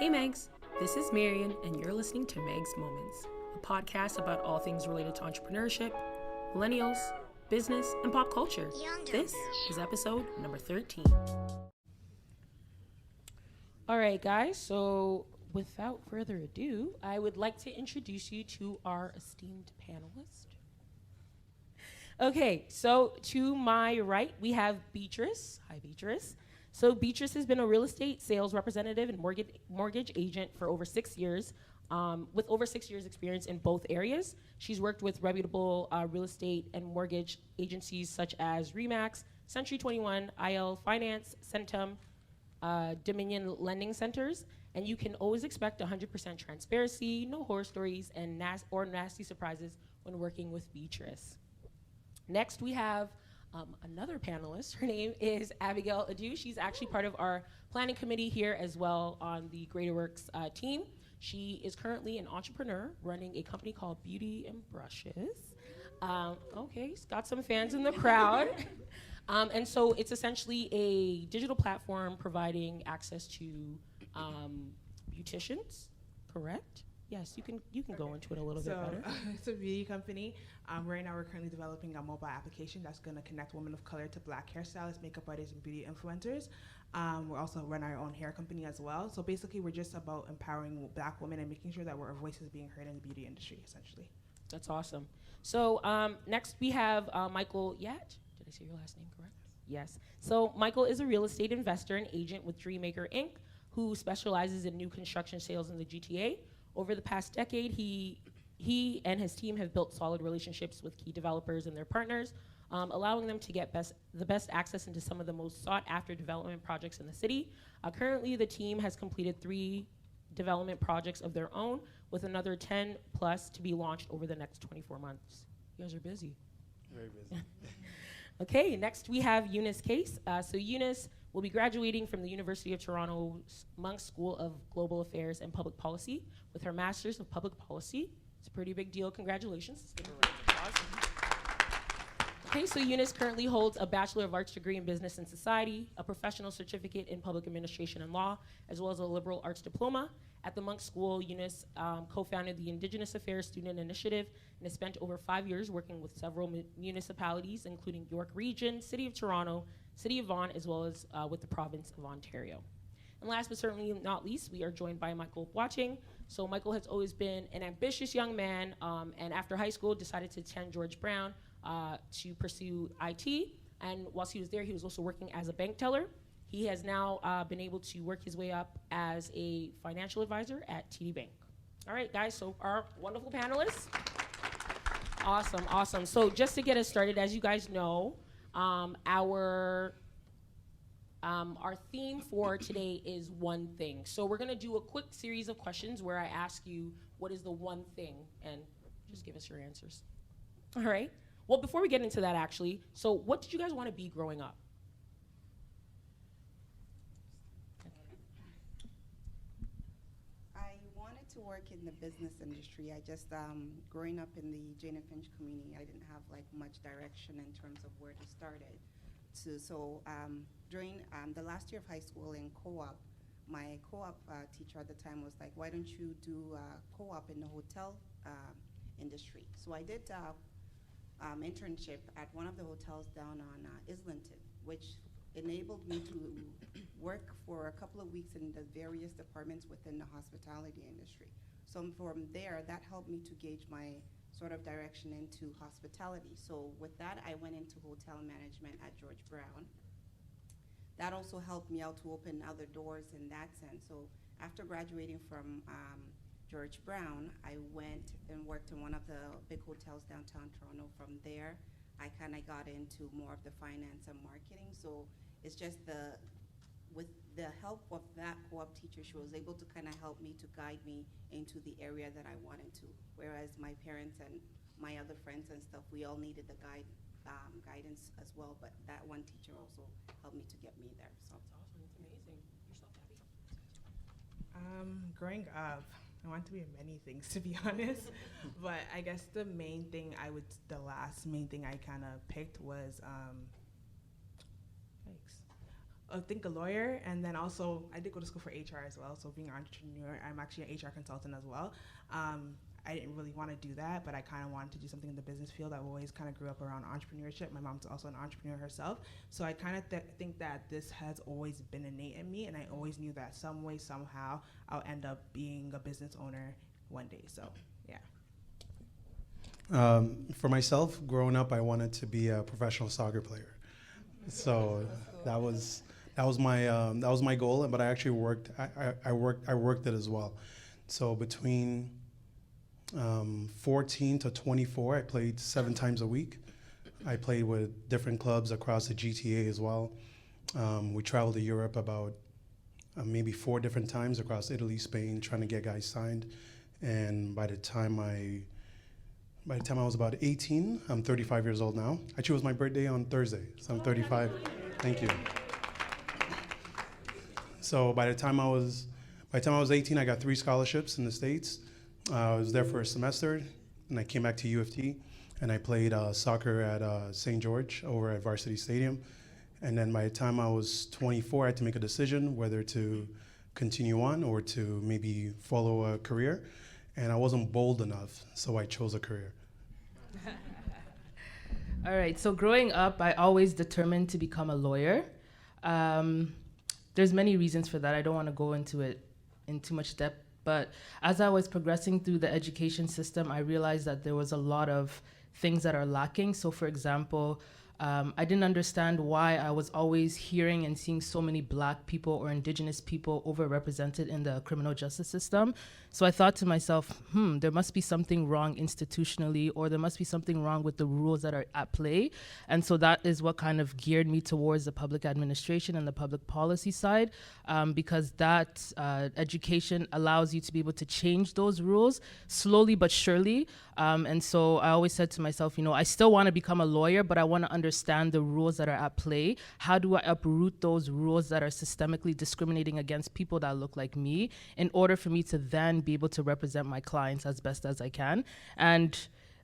Hey Megs, this is Marian, and you're listening to Megs Moments, a podcast about all things related to entrepreneurship, millennials, business, and pop culture. This is episode number 13. All right, guys, so without further ado, I would like to introduce you to our esteemed panelist. Okay, so to my right, we have Beatrice. Hi, Beatrice. So Beatrice has been a real estate sales representative and mortgage agent for over 6 years, with over 6 years experience in both areas. She's worked with reputable real estate and mortgage agencies such as RE/MAX, Century 21, IL Finance, Centum, Dominion Lending Centers, and you can always expect 100% transparency, no horror stories, and nasty surprises when working with Beatrice. Next, we have another panelist. Her name is Abigail Adu. She's actually part of our planning committee here as well on the Greater Works team. She is currently an entrepreneur running a company called Beauty and Brushes. Okay, she's got some fans in the crowd. And so it's essentially a digital platform providing access to beauticians, correct? Yes, you can go into it a little bit better. It's a beauty company. Right now we're currently developing a mobile application that's going to connect women of color to Black hairstylists, makeup artists, and beauty influencers. We also run our own hair company as well. So basically we're just about empowering Black women and making sure that our voice is being heard in the beauty industry, essentially. That's awesome. So next we have Michael Yat. Did I say your last name correct? Yes. So Michael is a real estate investor and agent with Dreammaker Inc., who specializes in new construction sales in the GTA. Over the past decade, he and his team have built solid relationships with key developers and their partners, allowing them to get the best access into some of the most sought-after development projects in the city. Currently, the team has completed 3 development projects of their own, with another 10 plus to be launched over the next 24 months. You guys are busy. Very busy. Okay, next we have Eunice Case. So Eunice will be graduating from the University of Toronto's Monk School of Global Affairs and Public Policy with her Master's of Public Policy. It's a pretty big deal. Congratulations. Let's give her a round of applause. Okay, so Eunice currently holds a Bachelor of Arts degree in Business and Society, a professional certificate in Public Administration and Law, as well as a liberal arts diploma. At the Monk School, Eunice co-founded the Indigenous Affairs Student Initiative and has spent over 5 years working with several municipalities, including York Region, City of Toronto, City of Vaughan, as well as with the province of Ontario. And last but certainly not least, we are joined by Michael Boateng. So Michael has always been an ambitious young man, and after high school decided to attend George Brown to pursue IT. And whilst he was there, he was also working as a bank teller. He has now been able to work his way up as a financial advisor at TD Bank. All right, guys, so our wonderful panelists. Awesome. So just to get us started, as you guys know, our theme for today is one thing. So we're gonna do a quick series of questions where I ask you what is the one thing, and just give us your answers. All right. Well, before we get into that, actually, so what did you guys want to be growing up? I wanted to work in the business industry. I just, growing up in the Jane and Finch community, I didn't have like much direction in terms of where to start it. So during the last year of high school in co-op, my co-op teacher at the time was like, why don't you do co-op in the hotel industry? So I did internship at one of the hotels down on Islington, which enabled me to work for a couple of weeks in the various departments within the hospitality industry. So from there, that helped me to gauge my sort of direction into hospitality. So with that, I went into hotel management at George Brown. That also helped me out to open other doors in that sense. So after graduating from George Brown, I went and worked in one of the big hotels downtown Toronto. From there, I kind of got into more of the finance and marketing. So it's just with the help of that co-op teacher, she was able to kind of help me to guide me into the area that I wanted to. Whereas my parents and my other friends and stuff, we all needed the guidance as well. But that one teacher also helped me to get me there. So That's awesome. It's amazing. Yourself, Abby? Growing up, I want to be many things, to be honest. But I guess the last main thing I kind of picked was, I think a lawyer, and then also I did go to school for HR as well. So being an entrepreneur, I'm actually an HR consultant as well. I didn't really want to do that, but I kind of wanted to do something in the business field. I always kind of grew up around entrepreneurship. My mom's also an entrepreneur herself. So I kind of think that this has always been innate in me, and I always knew that some way, somehow, I'll end up being a business owner one day. So, yeah. For myself, growing up, I wanted to be a professional soccer player. So that was my goal. But I actually worked it as well. So between 14 to 24, I played 7 times a week. I played with different clubs across the GTA as well. We traveled to Europe about maybe 4 different times across Italy, Spain, trying to get guys signed. And by the time I was about 18, I'm 35 years old now. Actually, it was my birthday on Thursday, so I'm 35. Thank you. So by the time I was 18, I got 3 scholarships in the States. I was there for a semester, and I came back to U of T, and I played soccer at St. George over at Varsity Stadium. And then by the time I was 24, I had to make a decision whether to continue on or to maybe follow a career. And I wasn't bold enough, so I chose a career. All right, so growing up, I always determined to become a lawyer. There's many reasons for that. I don't want to go into it in too much depth, but as I was progressing through the education system, I realized that there was a lot of things that are lacking. So for example, I didn't understand why I was always hearing and seeing so many Black people or Indigenous people overrepresented in the criminal justice system. So I thought to myself, there must be something wrong institutionally, or there must be something wrong with the rules that are at play. And so that is what kind of geared me towards the public administration and the public policy side, because that education allows you to be able to change those rules slowly but surely. And so I always said to myself, I still want to become a lawyer, but I want to understand the rules that are at play. How do I uproot those rules that are systemically discriminating against people that look like me in order for me to then be able to represent my clients as best as I can? And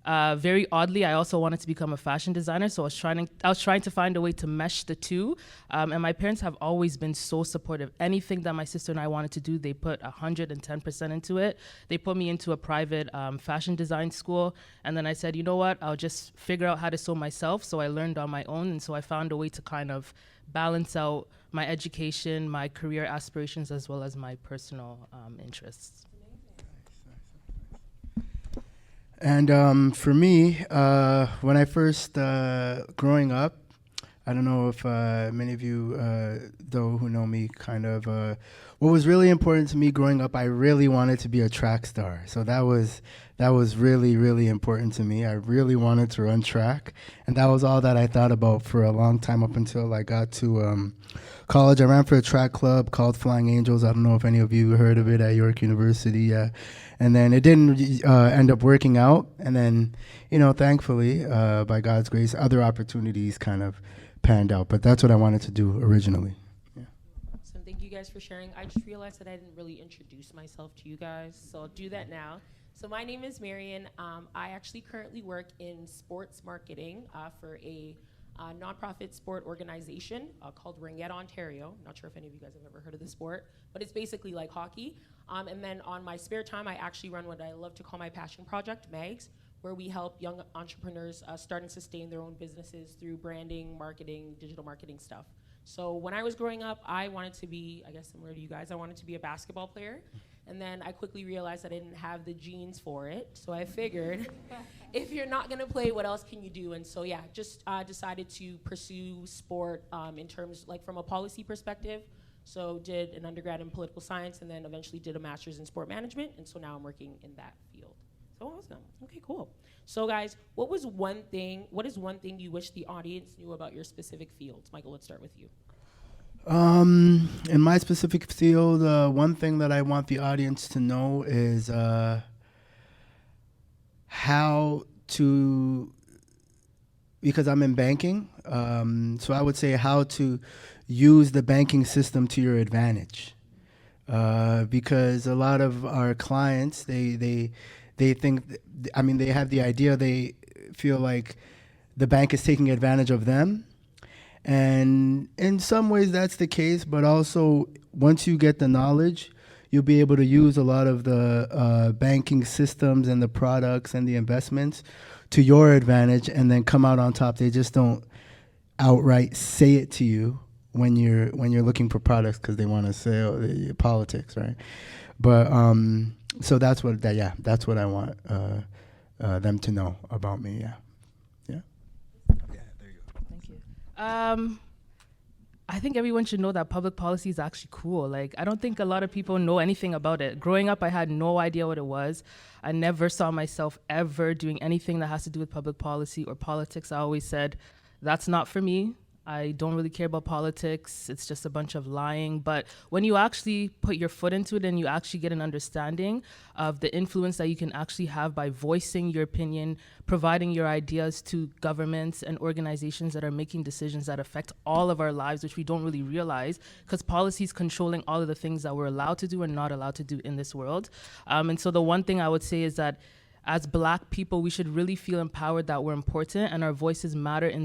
very oddly, I also wanted to become a fashion designer, so I was trying to find a way to mesh the two. And my parents have always been so supportive. Anything that my sister and I wanted to do, they put 110% into it. They put me into a private fashion design school, and then I said, you know what, I'll just figure out how to sew myself. So I learned on my own, and so I found a way to kind of balance out my education, my career aspirations, as well as my personal interests. And for me, when I first, growing up, I don't know if many of you, though, who know me, kind of, what was really important to me growing up, I really wanted to be a track star. So that was really, really important to me. I really wanted to run track, and that was all that I thought about for a long time up until I got to college. I ran for a track club called Flying Angels. I don't know if any of you heard of it at York University. And then it didn't end up working out. And then, thankfully, by God's grace, other opportunities kind of panned out. But that's what I wanted to do originally. Yeah. So thank you guys for sharing. I just realized that I didn't really introduce myself to you guys, so I'll do that now. So my name is Marian. I actually currently work in sports marketing for a nonprofit sport organization called Ringette Ontario. I'm not sure if any of you guys have ever heard of the sport, but it's basically like hockey. And then on my spare time, I actually run what I love to call my passion project, MAGS, where we help young entrepreneurs start and sustain their own businesses through branding, marketing, digital marketing stuff. So when I was growing up, I wanted to be, I guess similar to you guys, I wanted to be a basketball player. And then I quickly realized that I didn't have the genes for it. So I figured, if you're not gonna play, what else can you do? And so yeah, just decided to pursue sport in terms, like from a policy perspective. So did an undergrad in political science, and then eventually did a master's in sport management. And so now I'm working in that field. So awesome, okay, cool. So guys, what is one thing you wish the audience knew about your specific fields? Michael, let's start with you. In my specific field, one thing that I want the audience to know is how to, because I'm in banking, so I would say how to use the banking system to your advantage. Because a lot of our clients, they think, they have the idea, they feel like the bank is taking advantage of them. And in some ways that's the case, but also once you get the knowledge, you'll be able to use a lot of the banking systems and the products and the investments to your advantage and then come out on top. They just don't outright say it to you when you're looking for products because they want to sell politics, right? But so that's what I want them to know about me. Yeah. Thank you. I think everyone should know that public policy is actually cool. Like, I don't think a lot of people know anything about it. Growing up, I had no idea what it was. I never saw myself ever doing anything that has to do with public policy or politics. I always said, that's not for me. I don't really care about politics. It's just a bunch of lying. But when you actually put your foot into it and you actually get an understanding of the influence that you can actually have by voicing your opinion, providing your ideas to governments and organizations that are making decisions that affect all of our lives, which we don't really realize, because policy is controlling all of the things that we're allowed to do and not allowed to do in this world. And so the one thing I would say is that as Black people, we should really feel empowered that we're important and our voices matter in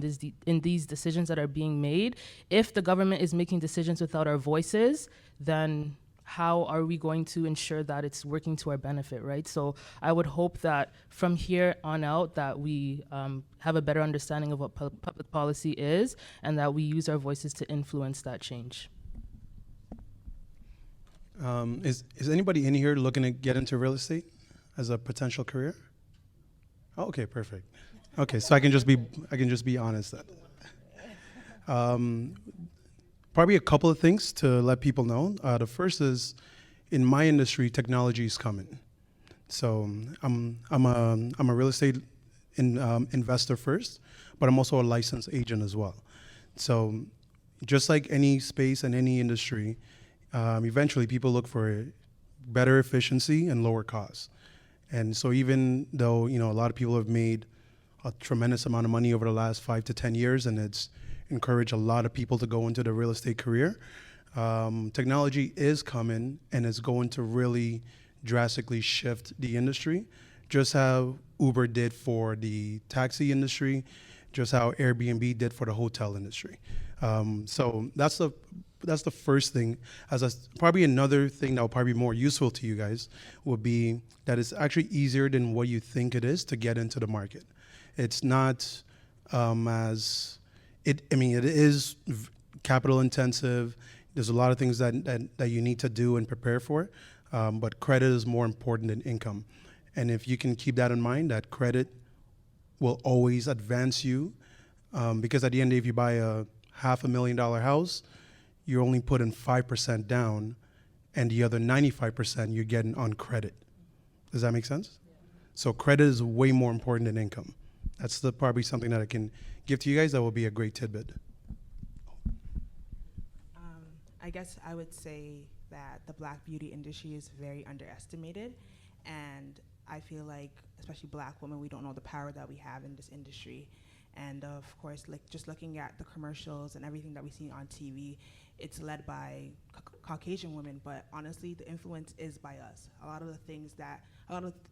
these decisions that are being made. If the government is making decisions without our voices, then how are we going to ensure that it's working to our benefit, right? So I would hope that from here on out that we have a better understanding of what public policy is and that we use our voices to influence that change. Is anybody in here looking to get into real estate as a potential career? Oh, okay, perfect. Okay, so I can just be honest then. Probably a couple of things to let people know. The first is, in my industry, technology is coming. So I'm a real estate investor first, but I'm also a licensed agent as well. So just like any space and any industry, eventually people look for better efficiency and lower costs. And so even though, a lot of people have made a tremendous amount of money over the last 5 to 10 years, and it's encouraged a lot of people to go into the real estate career, technology is coming and it's going to really drastically shift the industry, just how Uber did for the taxi industry, just how Airbnb did for the hotel industry. So that's the first thing. Probably another thing that will probably be more useful to you guys would be that it's actually easier than what you think it is to get into the market. It's not it is capital intensive. There's a lot of things that you need to do and prepare for, but credit is more important than income. And if you can keep that in mind, that credit will always advance you, because at the end of the day, if you buy a $500,000 house, you're only putting 5% down, and the other 95% you're getting on credit. Does that make sense? Yeah. So credit is way more important than income. That's probably something that I can give to you guys that will be a great tidbit. I guess I would say that the Black beauty industry is very underestimated, and I feel like, especially Black women, we don't know the power that we have in this industry. And of course, like just looking at the commercials and everything that we see on TV, it's led by Caucasian women, but honestly, the influence is by us. A lot of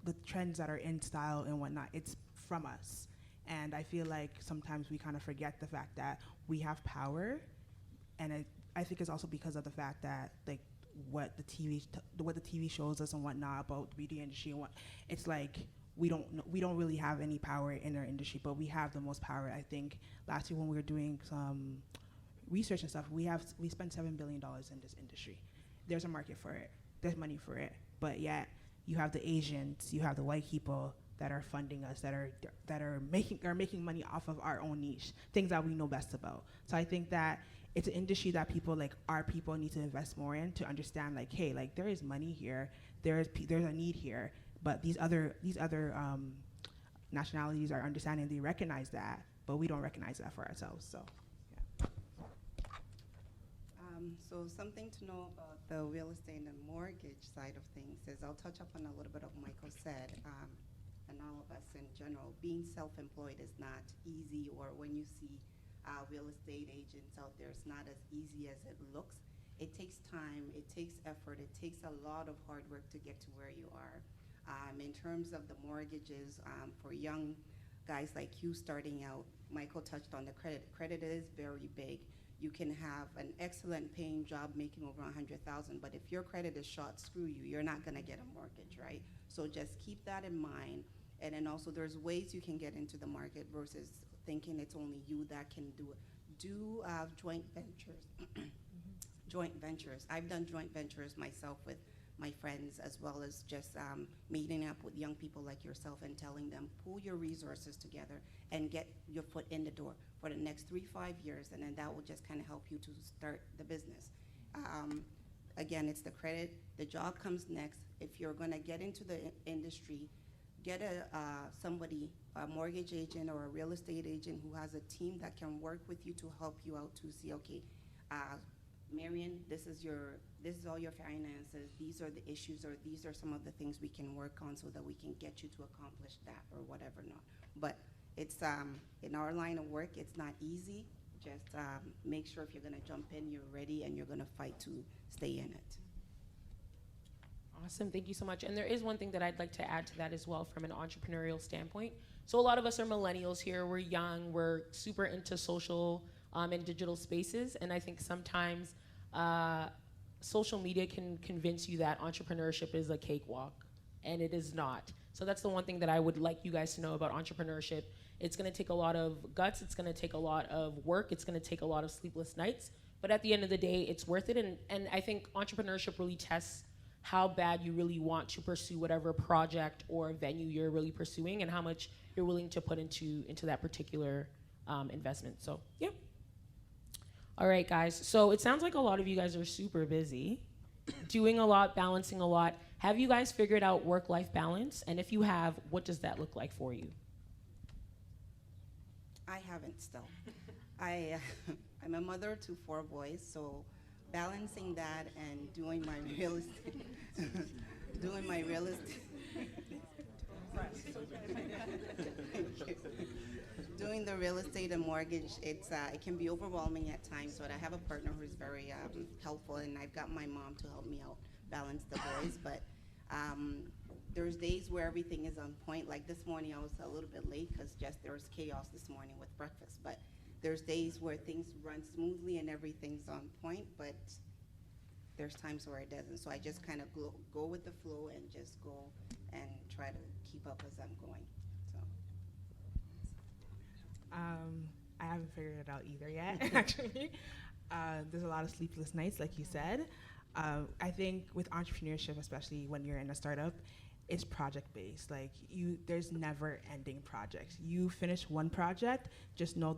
the trends that are in style and whatnot, it's from us. And I feel like sometimes we kind of forget the fact that we have power, and I think it's also because of the fact that like what the TV shows us and whatnot about the beauty industry and it's like we don't really have any power in our industry, but we have the most power. I think last year when we were doing some research and stuff, we spent $7 billion in this industry. There's a market for it. There's money for it. But yet you have the Asians, you have the white people that are funding us, that are making money off of our own niche, things that we know best about. So I think that it's an industry that people like our people need to invest more in to understand, like, hey, like there is money here, there's a need here, but these other nationalities are understanding, they recognize that, but we don't recognize that for ourselves. So yeah. So something to know about the real estate and mortgage side of things is, I'll touch up on a little bit of what Michael said, and all of us in general, being self-employed is not easy, or when you see real estate agents out there, it's not as easy as it looks. It takes time, it takes effort, it takes a lot of hard work to get to where you are. In terms of the mortgages, for young guys like you starting out, Michael touched on the credit. Credit is very big. You can have an excellent paying job making over 100,000, but if your credit is shot, screw you. You're not gonna get a mortgage, right? So just keep that in mind. And then also there's ways you can get into the market versus thinking it's only you that can do it. Do joint ventures. Joint ventures. I've done joint ventures myself with my friends, as well as just meeting up with young people like yourself and telling them, pool your resources together and get your foot in the door for the next 3-5 years, and then that will just kind of help you to start the business. Again, it's the credit. The job comes next. If you're gonna get into the industry, get somebody, a mortgage agent or a real estate agent who has a team that can work with you to help you out to see, okay, Marion, this is all your finances, these are the issues, or these are some of the things we can work on so that we can get you to accomplish that or whatever not. But it's, in our line of work, it's not easy. Just make sure if you're gonna jump in, you're ready and you're gonna fight to stay in it. Awesome, thank you so much. And there is one thing that I'd like to add to that as well from an entrepreneurial standpoint. So a lot of us are millennials here, we're young, we're super into social and digital spaces, and I think sometimes social media can convince you that entrepreneurship is a cakewalk, and it is not. So that's the one thing that I would like you guys to know about entrepreneurship. It's gonna take a lot of guts, it's gonna take a lot of work, it's gonna take a lot of sleepless nights, but at the end of the day, it's worth it, and I think entrepreneurship really tests how bad you really want to pursue whatever project or venue you're really pursuing, and how much you're willing to put into that particular investment. So, yeah. All right, guys. So it sounds like a lot of you guys are super busy, doing a lot, balancing a lot. Have you guys figured out work-life balance? And if you have, what does that look like for you? I haven't still. I'm a mother to 4 boys, so balancing that and doing my real estate, doing the real estate and mortgage, it can be overwhelming at times, but I have a partner who's very helpful, and I've got my mom to help me out balance the boys, but there's days where everything is on point. Like this morning, I was a little bit late because just there was chaos this morning with breakfast, but there's days where things run smoothly and everything's on point, but there's times where it doesn't. So I just kind of go with the flow and just go and try to keep up as I'm going. So. I haven't figured it out either yet, actually. There's a lot of sleepless nights, like you said. I think with entrepreneurship, especially when you're in a startup, it's project-based. Like there's never-ending projects. You finish one project, just know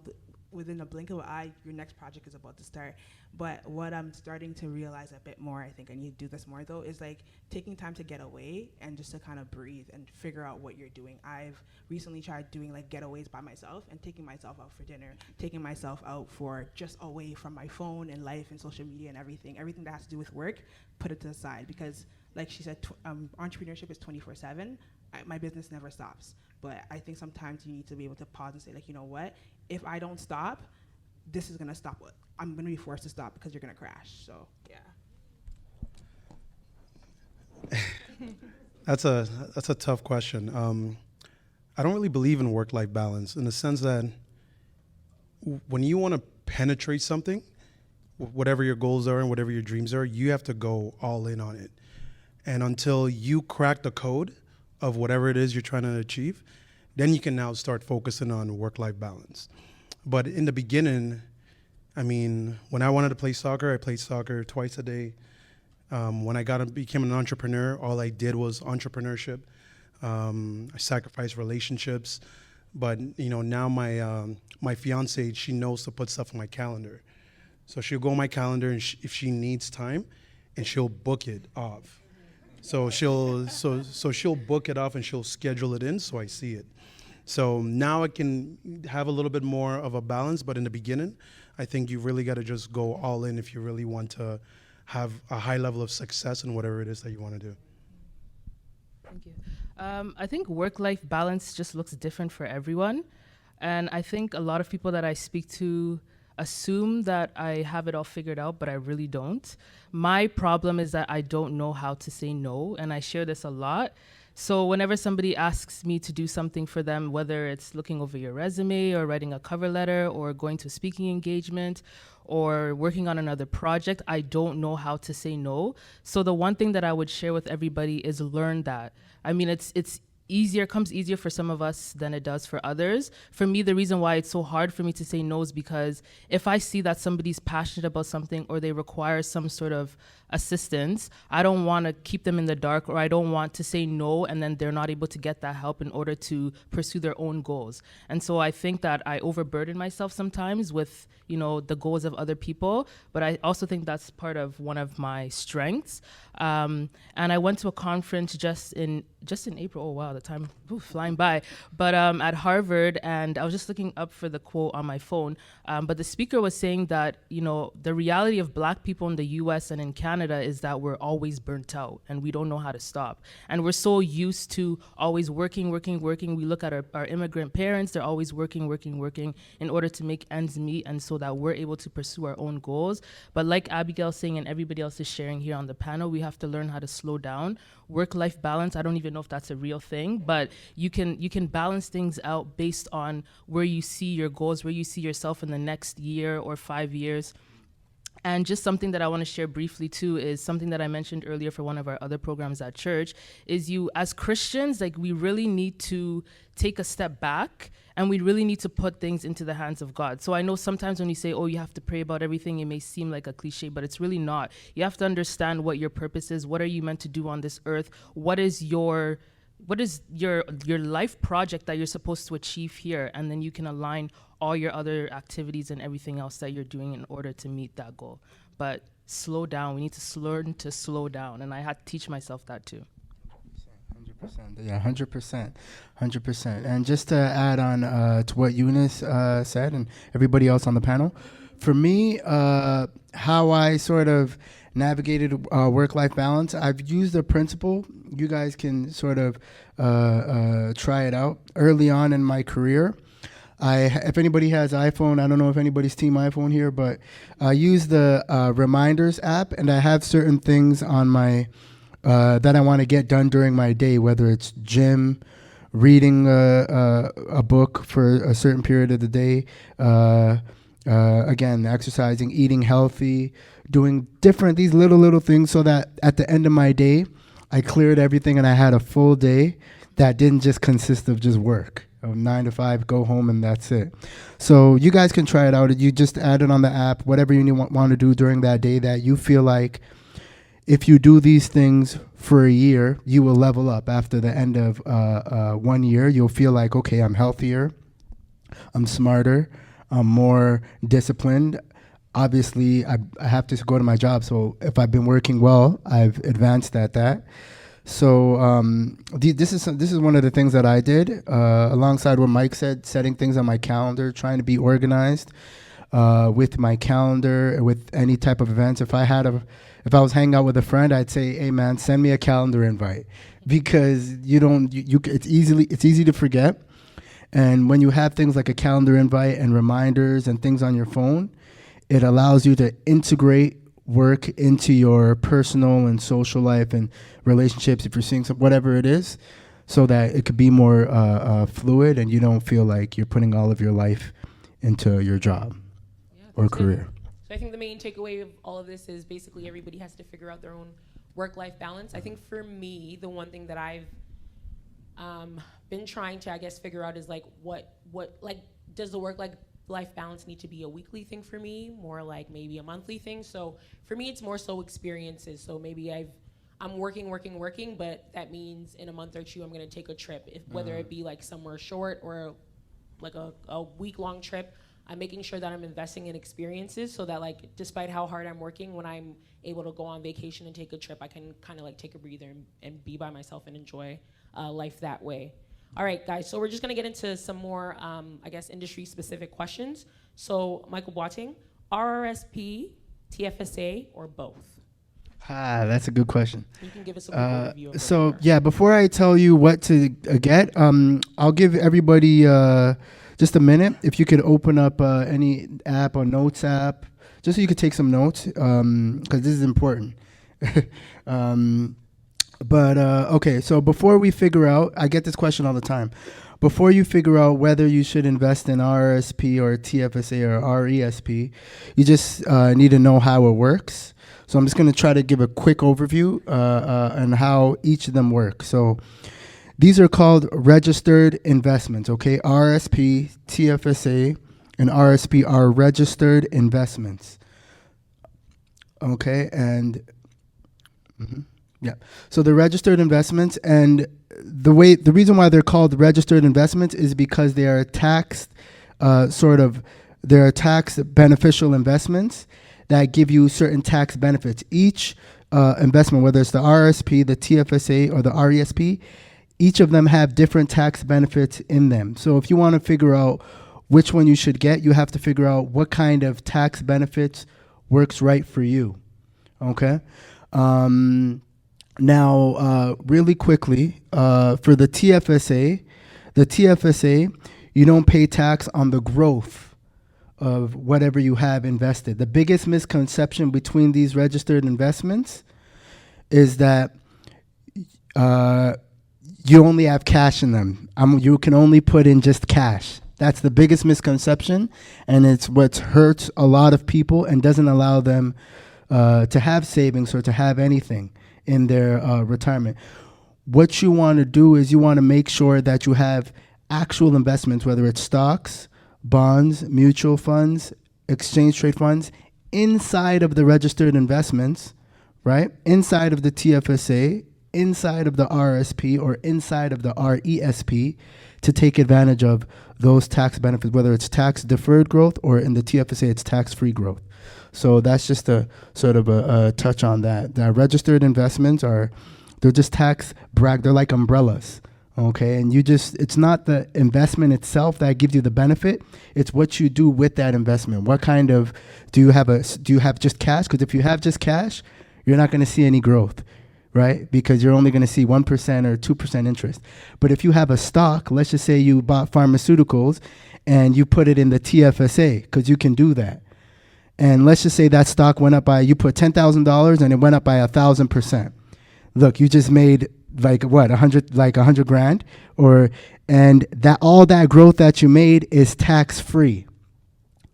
within a blink of an eye, your next project is about to start. But what I'm starting to realize a bit more, I think I need to do this more though, is like taking time to get away and just to kind of breathe and figure out what you're doing. I've recently tried doing like getaways by myself and taking myself out for dinner, taking myself out for just away from my phone and life and social media and everything that has to do with work, put it to the side, because like she said, entrepreneurship is 24/7. My business never stops. But I think sometimes you need to be able to pause and say, like, you know what? If I don't stop, this is gonna stop. I'm gonna be forced to stop because you're gonna crash. So yeah. That's a tough question. I don't really believe in work-life balance in the sense that when you want to penetrate something, whatever your goals are and whatever your dreams are, you have to go all in on it. And until you crack the code of whatever it is you're trying to achieve, then you can now start focusing on work-life balance. But in the beginning, I mean, when I wanted to play soccer, I played soccer twice a day. When I became an entrepreneur, all I did was entrepreneurship. I sacrificed relationships, but now my fiance, she knows to put stuff on my calendar. So she'll go on my calendar, and if she needs time, and she'll book it off. So she'll book it off and she'll schedule it in so I see it. So now I can have a little bit more of a balance, but in the beginning, I think you really got to just go all in if you really want to have a high level of success in whatever it is that you want to do. Thank you. I think work-life balance just looks different for everyone. And I think a lot of people that I speak to assume that I have it all figured out, but I really don't. My problem is that I don't know how to say no, and I share this a lot. So whenever somebody asks me to do something for them, whether it's looking over your resume or writing a cover letter or going to a speaking engagement or working on another project, I don't know how to say no. So the one thing that I would share with everybody is learn that. I mean, it's comes easier for some of us than it does for others. For me, the reason why it's so hard for me to say no is because if I see that somebody's passionate about something or they require some sort of assistance, I don't want to keep them in the dark, or I don't want to say no and then they're not able to get that help in order to pursue their own goals. And so I think that I overburden myself sometimes with, the goals of other people, but I also think that's part of one of my strengths. And I went to a conference just in April. Oh wow, the time flying by. But at Harvard, and I was just looking up for the quote on my phone. But the speaker was saying that the reality of Black people in the U.S. and in Canada is that we're always burnt out and we don't know how to stop. And we're so used to always working. We look at our immigrant parents; they're always working in order to make ends meet, and so that we're able to pursue our own goals. But like Abigail's saying and everybody else is sharing here on the panel, we have to learn how to slow down. Work-life balance, I don't even know if that's a real thing, but you can balance things out based on where you see your goals, where you see yourself in the next year or 5 years. And just something that I want to share briefly too is something that I mentioned earlier for one of our other programs at church, is you as Christians, we really need to take a step back and we really need to put things into the hands of God. So I know sometimes when you say, you have to pray about everything, it may seem like a cliche, but it's really not. You have to understand what your purpose is. What are you meant to do on this earth? What is your life project that you're supposed to achieve here? And then you can align all your other activities and everything else that you're doing in order to meet that goal. But slow down. We need to learn to slow down. And I had to teach myself that too. 100%. Yeah, 100%. And just to add on to what Eunice said and everybody else on the panel, for me, how I sort of navigated work-life balance, I've used a principle. You guys can sort of try it out. Early on in my career, if anybody has iPhone, I don't know if anybody's team iPhone here, but I use the Reminders app, and I have certain things on my that I want to get done during my day, whether it's gym, reading a book for a certain period of the day, again, exercising, eating healthy, doing these little things, so that at the end of my day, I cleared everything and I had a full day that didn't just consist of just work. 9 to 5, go home, and that's it. So you guys can try it out. You just add it on the app, whatever you want to do during that day that you feel like if you do these things for a year, you will level up. After the end of 1 year, you'll feel like, okay, I'm healthier, I'm smarter, I'm more disciplined. Obviously, I have to go to my job, so if I've been working well, I've advanced at that. So this is one of the things that I did alongside what Mike said, setting things on my calendar, trying to be organized with my calendar, with any type of events. If I was hanging out with a friend, I'd say, "Hey man, send me a calendar invite," because it's easy to forget. And when you have things like a calendar invite and reminders and things on your phone, it allows you to integrate work into your personal and social life and relationships, if you're seeing whatever it is, so that it could be more fluid and you don't feel like you're putting all of your life into your job or career. So I think the main takeaway of all of this is basically everybody has to figure out their own work-life balance. I think for me, the one thing that I've been trying to, figure out is what does the work-life balance need to be a weekly thing for me, more like maybe a monthly thing? So for me, it's more so experiences. So maybe I'm working, but that means in a month or two, I'm gonna take a trip, whether it be like somewhere short or like a week-long trip. I'm making sure that I'm investing in experiences so that despite how hard I'm working, when I'm able to go on vacation and take a trip, I can kind of take a breather and be by myself and enjoy life that way. All right, guys, so we're just gonna get into some more, industry-specific questions. So, Michael Boateng, RRSP, TFSA, or both? That's a good question. You can give us a quick overview of So, yeah, before I tell you what to get, I'll give everybody just a minute. If you could open up any app or notes app, just so you could take some notes, because this is important. But okay, so before we figure out, I get this question all the time. Before you figure out whether you should invest in RRSP or TFSA or RESP, you just need to know how it works. So I'm just going to try to give a quick overview on how each of them work. So these are called registered investments, okay? RSP, TFSA, and RSP are registered investments. Okay, and yeah. So the registered investments, and the reason why they're called registered investments is because they are tax tax beneficial investments that give you certain tax benefits. Each investment, whether it's the RSP, the TFSA, or the RESP, each of them have different tax benefits in them. So if you want to figure out which one you should get, you have to figure out what kind of tax benefits works right for you. Okay. Now, really quickly, for the TFSA, you don't pay tax on the growth of whatever you have invested. The biggest misconception between these registered investments is that you only have cash in them. You can only put in just cash. That's the biggest misconception, and it's what hurts a lot of people and doesn't allow them to have savings or to have anything in their retirement. What you want to do is you want to make sure that you have actual investments, whether it's stocks, bonds, mutual funds, exchange trade funds, inside of the registered investments, right? Inside of the TFSA, inside of the RSP, or inside of the RESP, to take advantage of those tax benefits, whether it's tax deferred growth or in the TFSA, it's tax-free growth. So that's just a sort of a touch on that. The registered investments they're just they're like umbrellas, okay? And it's not the investment itself that gives you the benefit, it's what you do with that investment. What kind of, do you have just cash? Because if you have just cash, you're not gonna see any growth, right? Because you're only gonna see 1% or 2% interest. But if you have a stock, let's just say you bought pharmaceuticals and you put it in the TFSA, because you can do that. And let's just say that stock went up you put $10,000 and it went up by 1,000%. Look, you just made like what, 100 grand, and that all that growth that you made is tax free.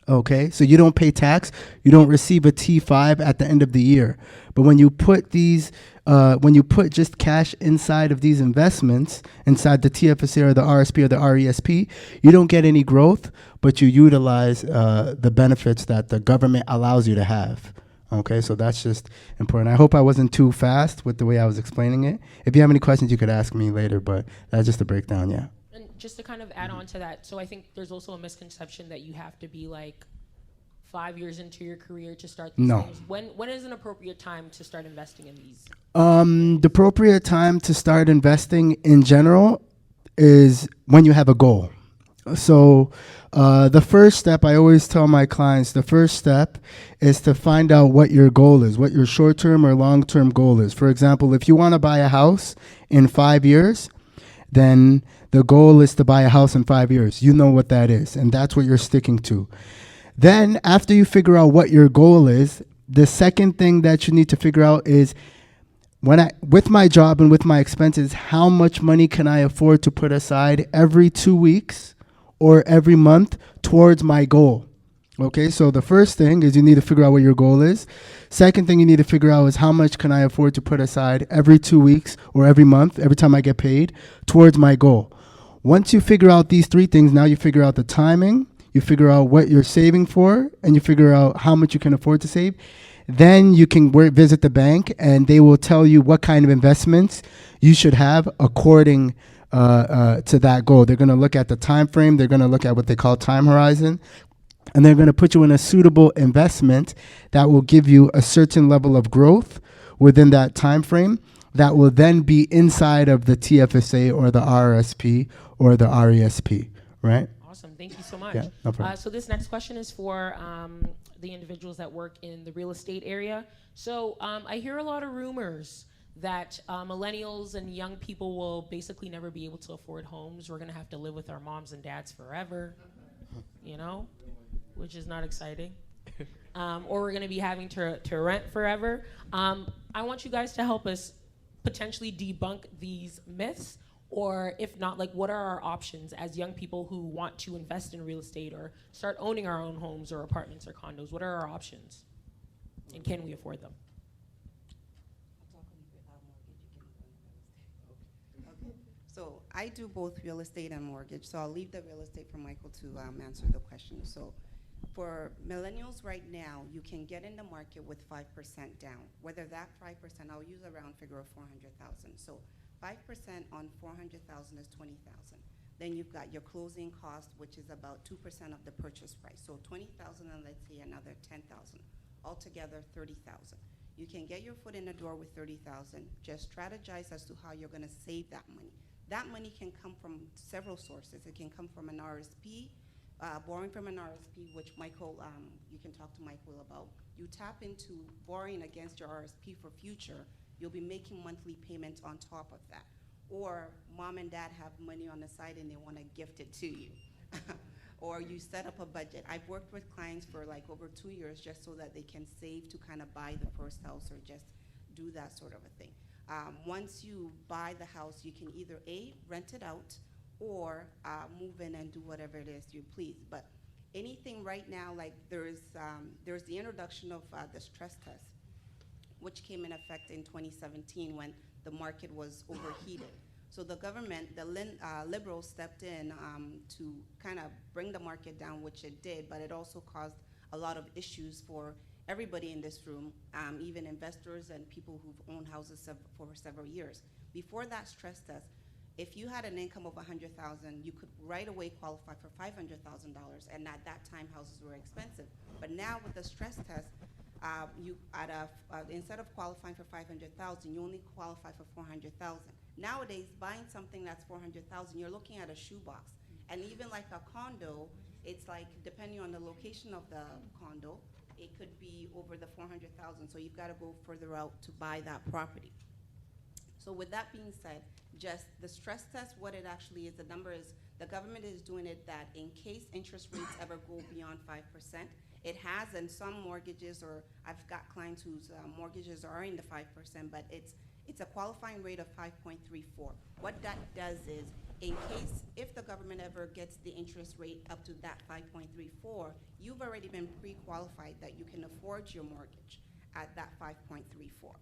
Okay, so you don't pay tax, you don't receive a T5 at the end of the year. But when you put just cash inside of these investments, inside the TFSA or the RSP or the RESP, you don't get any growth, but you utilize the benefits that the government allows you to have. Okay, so that's just important. I hope I wasn't too fast with the way I was explaining it. If you have any questions, you could ask me later, but that's just a breakdown, yeah. And just to kind of add on to that, so I think there's also a misconception that you have to be like 5 years into your career to start these No. things. When is an appropriate time to start investing in these? The appropriate time to start investing in general is when you have a goal. So the first step, I always tell my clients, the first step is to find out what your goal is, what your short-term or long-term goal is. For example, if you want to buy a house in 5 years, then the goal is to buy a house in 5 years. You know what that is, and that's what you're sticking to. Then after you figure out what your goal is, the second thing that you need to figure out is, with my job and with my expenses, how much money can I afford to put aside every 2 weeks or every month towards my goal? Okay, so the first thing is you need to figure out what your goal is. Second thing you need to figure out is how much can I afford to put aside every 2 weeks or every month, every time I get paid, towards my goal. Once you figure out these three things, now you figure out the timing, you figure out what you're saving for, and you figure out how much you can afford to save. Then you can visit the bank, and they will tell you what kind of investments you should have according to that goal. They're going to look at the time frame. They're going to look at what they call time horizon, and they're going to put you in a suitable investment that will give you a certain level of growth within that time frame that will then be inside of the TFSA or the RSP or the RESP, right? Awesome, thank you so much. Yeah, no problem. So this next question is for the individuals that work in the real estate area. So I hear a lot of rumors that millennials and young people will basically never be able to afford homes. We're gonna have to live with our moms and dads forever, you know, which is not exciting. Or we're gonna be having to rent forever. I want you guys to help us potentially debunk these myths? Or if not, like, what are our options as young people who want to invest in real estate or start owning our own homes or apartments or condos? What are our options? And can we afford them? Okay. So I do both real estate and mortgage, so I'll leave the real estate for Michael to answer the question. So for millennials right now, you can get in the market with 5% down. Whether that 5%, I'll use a round figure of 400,000. So 5% on 400,000 is 20,000. Then you've got your closing cost, which is about 2% of the purchase price. So 20,000 and let's say another 10,000. Altogether 30,000. You can get your foot in the door with 30,000. Just strategize as to how you're going to save that money. That money can come from several sources. It can come from an RSP, borrowing from an RSP, which Michael, you can talk to Michael about. You tap into borrowing against your RSP for future. You'll be making monthly payments on top of that. Or mom and dad have money on the side and they want to gift it to you. Or you set up a budget. I've worked with clients for like over 2 years just so that they can save to kind of buy the first house or just do that sort of a thing. Once you buy the house, you can either A, rent it out, or move in and do whatever it is you please. But anything right now, like there's the introduction of the stress test, which came in effect in 2017 when the market was overheated. So the government, the liberals stepped in to kind of bring the market down, which it did, but it also caused a lot of issues for everybody in this room, even investors and people who've owned houses for several years. Before that stress test, if you had an income of $100,000, you could right away qualify for $500,000, and at that time houses were expensive. But now with the stress test, instead of qualifying for $500,000, you only qualify for $400,000. Nowadays, buying something that's $400,000, you're looking at a shoebox. And even like a condo, it's like, depending on the location of the condo, it could be over the $400,000. So you've got to go further out to buy that property. So with that being said, just the stress test, what it actually is, the number is, the government is doing it that in case interest rates ever go beyond 5%, it has, and some mortgages, or I've got clients whose mortgages are in the 5%, but it's a qualifying rate of 5.34. What that does is, in case, if the government ever gets the interest rate up to that 5.34, you've already been pre-qualified that you can afford your mortgage at that 5.34.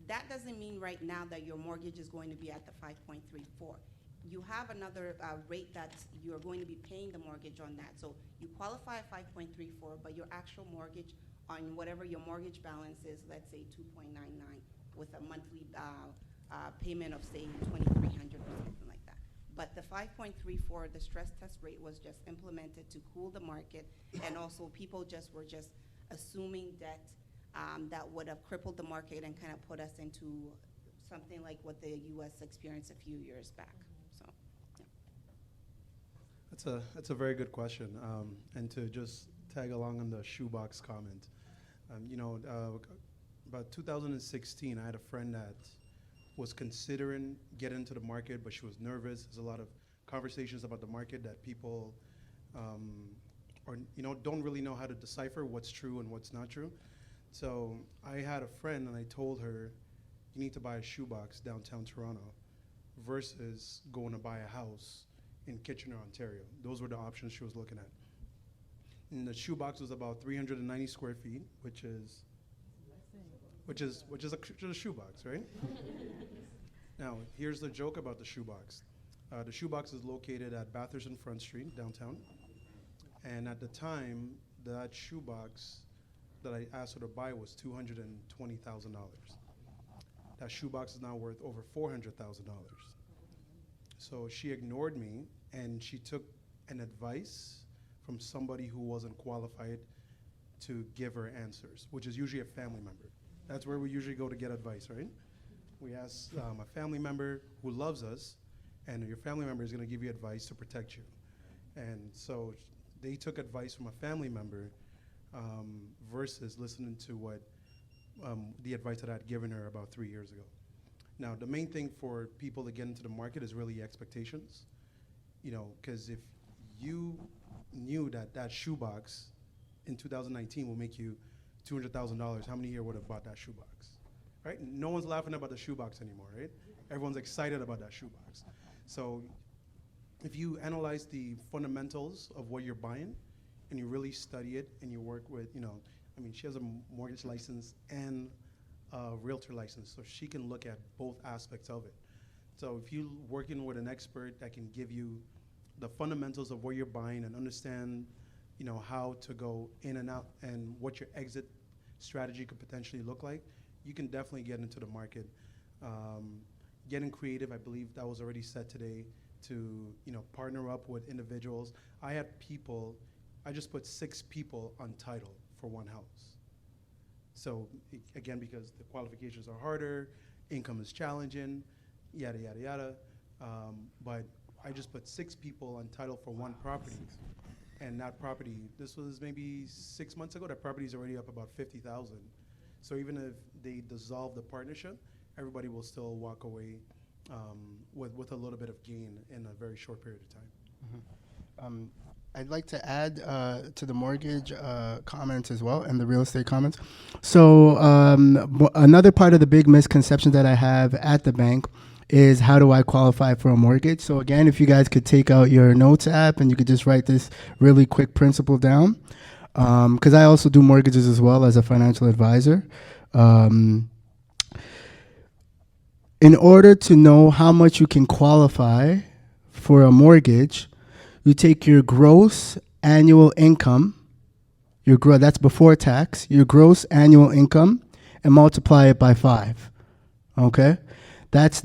That doesn't mean right now that your mortgage is going to be at the 5.34. You have another rate that you're going to be paying the mortgage on that. So you qualify at 5.34, but your actual mortgage on whatever your mortgage balance is, let's say 2.99, with a monthly payment of say 2,300 or something like that. But the 5.34, the stress test rate was just implemented to cool the market, and also people were just assuming debt that would have crippled the market and kind of put us into something like what the U.S. experienced a few years back. So, yeah. That's a very good question. And to just tag along on the shoebox comment, about 2016, I had a friend that was considering getting into the market, but she was nervous. There's a lot of conversations about the market that people don't really know how to decipher what's true and what's not true. So I had a friend and I told her, you need to buy a shoebox downtown Toronto versus going to buy a house in Kitchener, Ontario. Those were the options she was looking at. And the shoebox was about 390 square feet, which is a shoebox, right? Now, here's the joke about the shoebox. The shoebox is located at Bathurst and Front Street, downtown. And at the time, that shoebox that I asked her to buy was $220,000. That shoebox is now worth over $400,000. So she ignored me, and she took an advice from somebody who wasn't qualified to give her answers, which is usually a family member. That's where we usually go to get advice, right? We ask a family member who loves us, and your family member is going to give you advice to protect you. And so they took advice from a family member versus listening to what the advice that I had given her about 3 years ago. Now, the main thing for people to get into the market is really expectations. Because if you knew that shoebox in 2019 will make you $200,000, how many here would have bought that shoebox? right? No one's laughing about the shoebox anymore, right? Everyone's excited about that shoebox. So if you analyze the fundamentals of what you're buying and you really study it and you work with, I mean, she has a mortgage license and a realtor license, so she can look at both aspects of it. So if you're working with an expert that can give you the fundamentals of what you're buying and understand, how to go in and out and what your exit strategy could potentially look like, you can definitely get into the market. Getting creative, I believe that was already said today, to partner up with individuals. I just put 6 people on title for one house. So again, because the qualifications are harder, income is challenging, yada, yada, yada. But I just put 6 people on title for one property. And that property, this was maybe 6 months ago, that property is already up about 50,000. So even if they dissolve the partnership, everybody will still walk away with a little bit of gain in a very short period of time. I'd like to add to the mortgage comments as well and the real estate comments. So another part of the big misconception that I have at the bank is, how do I qualify for a mortgage? So again, if you guys could take out your notes app and you could just write this really quick principle down, because I also do mortgages as well as a financial advisor. In order to know how much you can qualify for a mortgage, you take your gross annual income, that's before tax, your gross annual income, and multiply it by 5. Okay? That's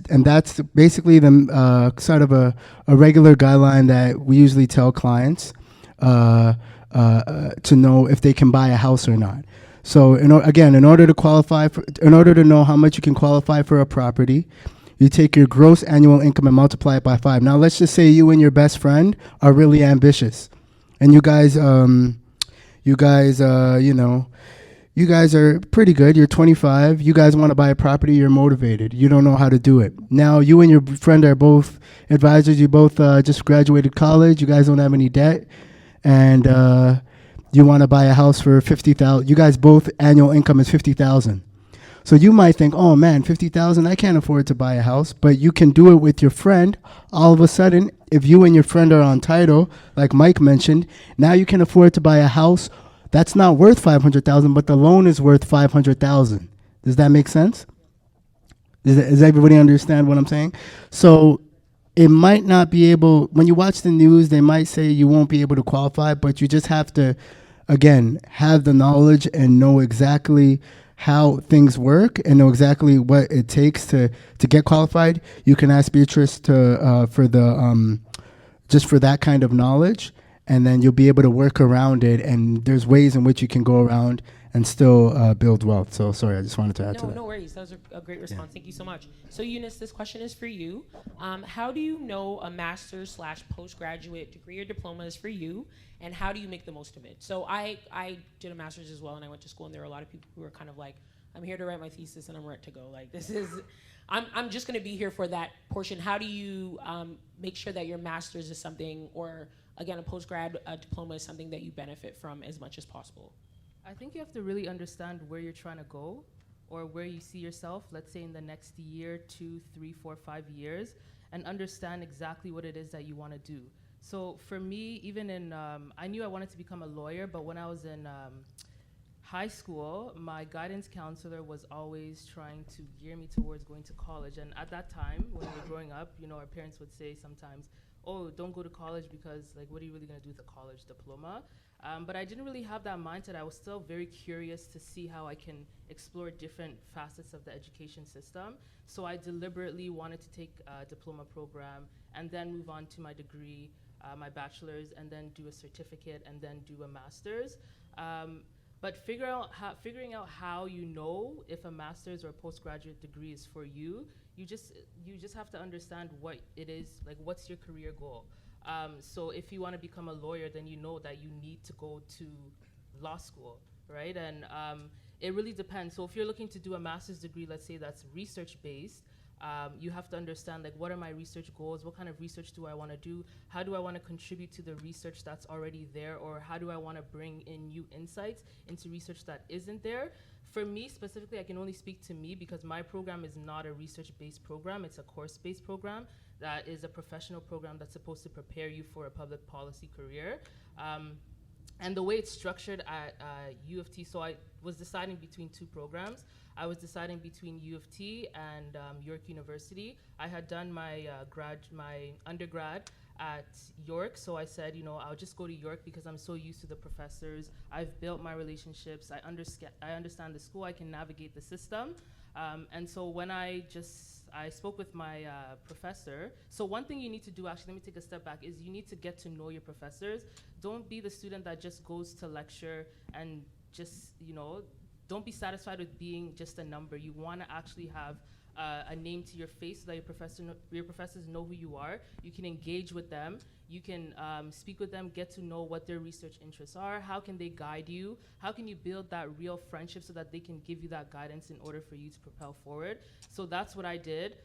basically the sort of a regular guideline that we usually tell clients to know if they can buy a house or not. So in order to know how much you can qualify for a property, you take your gross annual income and multiply it by 5. Now let's just say you and your best friend are really ambitious, and you guys are pretty good. You're 25. You guys want to buy a property. You're motivated. You don't know how to do it. Now you and your friend are both advisors. You both just graduated college. You guys don't have any debt, and you want to buy a house for $50,000. You guys both annual income is $50,000. So you might think, oh man, $50,000, I can't afford to buy a house, but you can do it with your friend. All of a sudden, if you and your friend are on title, like Mike mentioned, now you can afford to buy a house that's not worth $500,000, but the loan is worth $500,000. Does that make sense? Does everybody understand what I'm saying? So it might not be able, when you watch the news, they might say you won't be able to qualify, but you just have to, again, have the knowledge and know exactly how things work and know exactly what it takes to get qualified. You can ask Beatrice for that kind of knowledge, and then you'll be able to work around it. And there's ways in which you can go around and still build wealth. So sorry, I just wanted to add to that. No worries. That was a great response. Thank you so much. So Eunice, this question is for you. How do you know a master's/postgraduate degree or diploma is for you, and how do you make the most of it? So I did a master's as well, and I went to school, and there were a lot of people who were kind of like, I'm here to write my thesis, and I'm ready to go. Like, I'm just going to be here for that portion. How do you make sure that your master's is something, or again, a postgrad diploma is something that you benefit from as much as possible? I think you have to really understand where you're trying to go, or where you see yourself, let's say in the next year, 2, 3, 4, 5 years, and understand exactly what it is that you want to do. So for me, even I knew I wanted to become a lawyer, but when I was in high school, my guidance counselor was always trying to gear me towards going to college. And at that time, when we were growing up, our parents would say sometimes, oh, don't go to college because, like, what are you really going to do with a college diploma? But I didn't really have that mindset. I was still very curious to see how I can explore different facets of the education system. So I deliberately wanted to take a diploma program and then move on to my degree, my bachelor's, and then do a certificate, and then do a master's. But figuring out how you know if a master's or a postgraduate degree is for you, you just have to understand what it is, like what's your career goal. So if you want to become a lawyer, then you know that you need to go to law school, right? And it really depends. So if you're looking to do a master's degree, let's say that's research-based, You have to understand, like, what are my research goals? What kind of research do I want to do? How do I want to contribute to the research that's already there? Or how do I want to bring in new insights into research that isn't there? For me specifically, I can only speak to me because my program is not a research-based program. It's a course-based program that is a professional program that's supposed to prepare you for a public policy career. And the way it's structured at U of T, so I was deciding between two programs. I was deciding between U of T and York University. I had done my undergrad at York, so I said, you know, I'll just go to York because I'm so used to the professors. I've built my relationships. I understand the school. I can navigate the system. And so when I spoke with my professor. So one thing you need to do, actually, let me take a step back, is you need to get to know your professors. Don't be the student that just goes to lecture and just, you know, don't be satisfied with being just a number. You want to actually have a name to your face so that your professors know who you are. You can engage with them. You can speak with them, get to know what their research interests are. How can they guide you? How can you build that real friendship so that they can give you that guidance in order for you to propel forward? So that's what I did.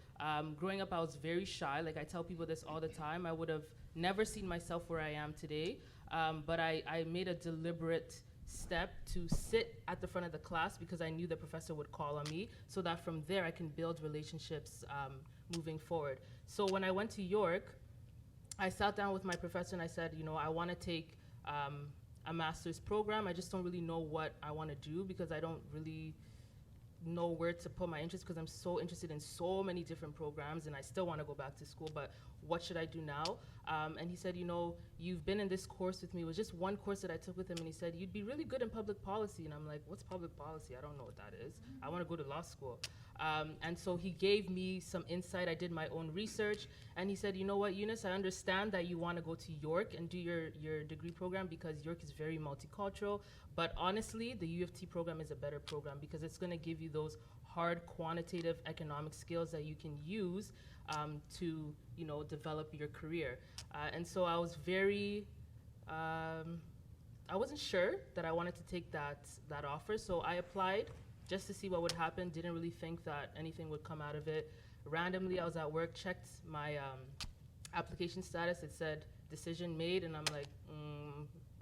Growing up, I was very shy. Like, I tell people this all the time. I would have never seen myself where I am today. But I made a deliberate step to sit at the front of the class because I knew the professor would call on me, so that from there I can build relationships moving forward. So when I went to York, I sat down with my professor and I said, you know, I want to take a master's program. I just don't really know what I want to do because I don't really know where to put my interest because I'm so interested in so many different programs and I still want to go back to school, but what should I do now? And he said, you know, you've been in this course with me. It was just one course that I took with him, and he said, you'd be really good in public policy. And I'm like, what's public policy? I don't know what that is. I want to go to law school. And so he gave me some insight. I did my own research, and he said, you know what, Eunice, I understand that you want to go to York and do your degree program because York is very multicultural, but honestly, the U of T program is a better program because it's going to give you those hard quantitative economic skills that you can use to, you know, develop your career. And so I was very, I wasn't sure that I wanted to take that offer, so I applied just to see what would happen. Didn't really think that anything would come out of it. Randomly, I was at work, checked my application status. It said decision made, and I'm like,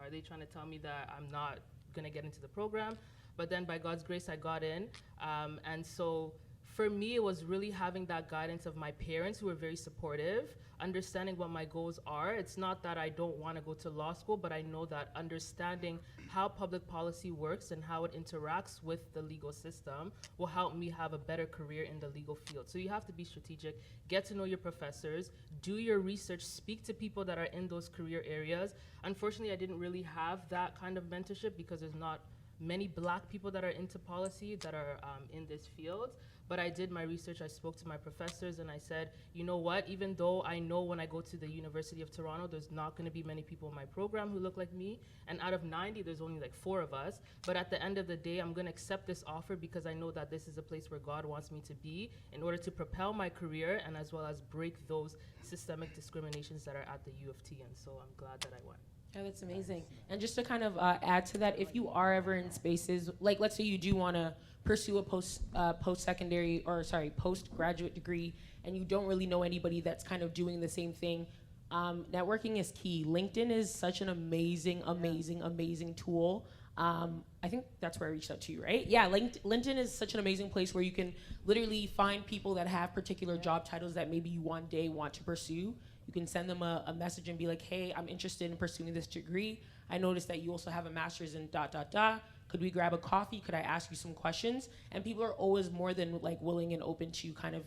are they trying to tell me that I'm not gonna get into the program? But then by God's grace, I got in. And so for me, it was really having that guidance of my parents who were very supportive, understanding what my goals are. It's not that I don't want to go to law school, but I know that understanding how public policy works and how it interacts with the legal system will help me have a better career in the legal field. So you have to be strategic, get to know your professors, do your research, speak to people that are in those career areas. Unfortunately, I didn't really have that kind of mentorship because there's not many Black people that are into policy that are in this field. But I did my research, I spoke to my professors, and I said, you know what, even though I know when I go to the University of Toronto, there's not gonna be many people in my program who look like me, and out of 90, there's only like 4 of us, but at the end of the day, I'm gonna accept this offer because I know that this is a place where God wants me to be in order to propel my career and as well as break those systemic discriminations that are at the U of T, and so I'm glad that I went. Yeah, that's amazing. And just to kind of add to that, if you are ever in spaces, like let's say you do want to pursue a postgraduate degree and you don't really know anybody that's kind of doing the same thing, networking is key. LinkedIn is such an amazing tool. I think that's where I reached out to you, right? Yeah, LinkedIn is such an amazing place where you can literally find people that have particular job titles that maybe you one day want to pursue. You can send them a message and be like, hey, I'm interested in pursuing this degree. I noticed that you also have a master's in ... Could we grab a coffee? Could I ask you some questions? And people are always more than like willing and open to kind of,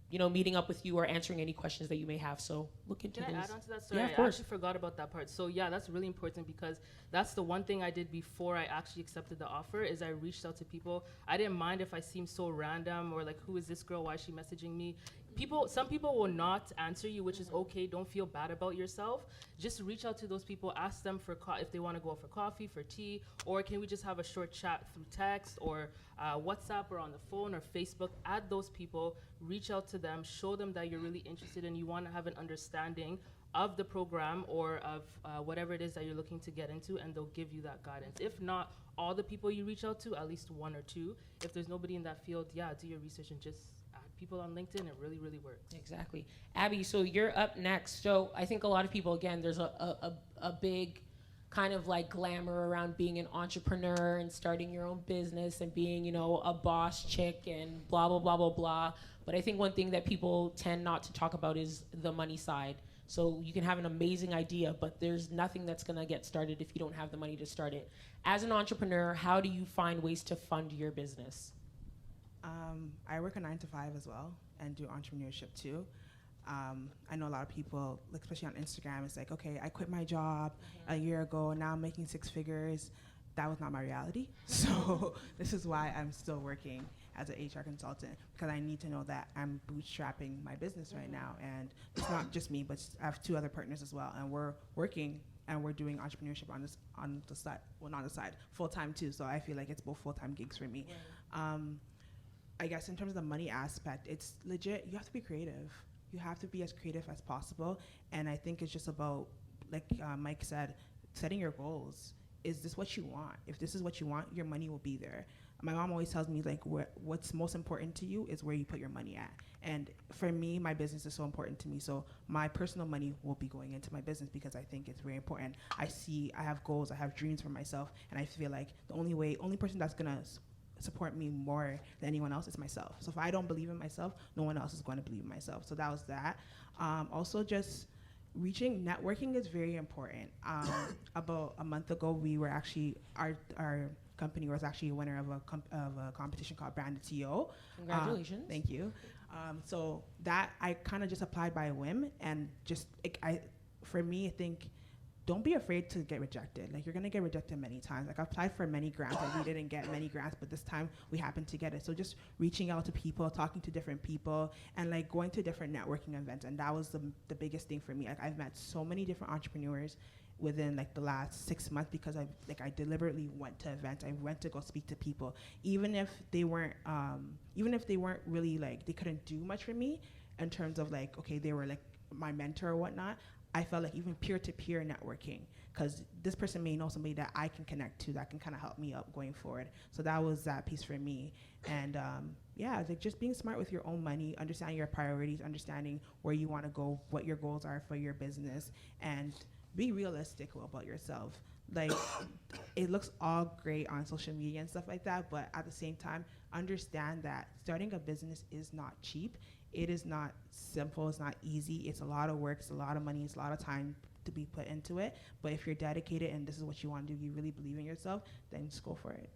you know, meeting up with you or answering any questions that you may have. So look into Can those. I add on to that? Sorry, Yeah, of I course. actually forgot about that part. So yeah, that's really important because that's the one thing I did before I actually accepted the offer is I reached out to people. I didn't mind if I seemed so random or like, who is this girl? Why is she messaging me? Some people will not answer you, which is okay. Don't feel bad about yourself. Just reach out to those people, ask them for if they want to go for coffee, for tea, or can we just have a short chat through text or WhatsApp or on the phone or Facebook. Add those people, reach out to them, show them that you're really interested and you want to have an understanding of the program or of whatever it is that you're looking to get into, and they'll give you that guidance. If not all the people you reach out to, at least 1 or 2. If there's nobody in that field, yeah, do your research and just add people on LinkedIn. It really, really works. Exactly. Abby, so you're up next. So I think a lot of people, again, there's a big kind of like glamour around being an entrepreneur and starting your own business and being, a boss chick and blah, blah, blah, blah, blah. But I think one thing that people tend not to talk about is the money side. So you can have an amazing idea, but there's nothing that's gonna get started if you don't have the money to start it. As an entrepreneur, how do you find ways to fund your business? I work a 9 to 5 as well and do entrepreneurship too. I know a lot of people, like especially on Instagram, it's like, okay, I quit my job a year ago, and now I'm making 6 figures. That was not my reality. So this is why I'm still working as an HR consultant, because I need to know that I'm bootstrapping my business right now. And it's not just me, but I have 2 other partners as well, and we're working and we're doing entrepreneurship on the side. Well, not on the side, full time too. So I feel like it's both full time gigs for me. I guess in terms of the money aspect, it's legit. You have to be creative. You have to be as creative as possible. And I think it's just about, like Mike said, setting your goals. Is this what you want? If this is what you want, your money will be there. My mom always tells me, like, what's most important to you is where you put your money at. And for me, my business is so important to me. So my personal money will be going into my business because I think it's very important. I have goals, I have dreams for myself, and I feel like the only person that's gonna support me more than anyone else is myself. So if I don't believe in myself, no one else is going to believe in myself. So that was that. Also, just networking is very important. About a month ago, we were actually, our company was actually a winner of a competition called Branded CEO. Congratulations. Thank you. So that I kind of just applied by a whim, and just for me, I think, don't be afraid to get rejected. Like, you're gonna get rejected many times. Like, I applied for many grants, and we didn't get many grants, but this time we happened to get it. So just reaching out to people, talking to different people, and like going to different networking events. And that was the biggest thing for me. Like, I've met so many different entrepreneurs within like the last 6 months because I deliberately went to events. I went to go speak to people, even if they weren't really, like, they couldn't do much for me in terms of like, okay, they were like my mentor or whatnot. I felt like even peer-to-peer networking, because this person may know somebody that I can connect to that can kind of help me up going forward. So that was that piece for me. And like just being smart with your own money, understanding your priorities, understanding where you want to go, what your goals are for your business, and be realistic about yourself. Like, it looks all great on social media and stuff like that, but at the same time, understand that starting a business is not cheap. It is not simple, it's not easy, it's a lot of work, it's a lot of money, it's a lot of time to be put into it. But if you're dedicated and this is what you want to do, you really believe in yourself, then just go for it.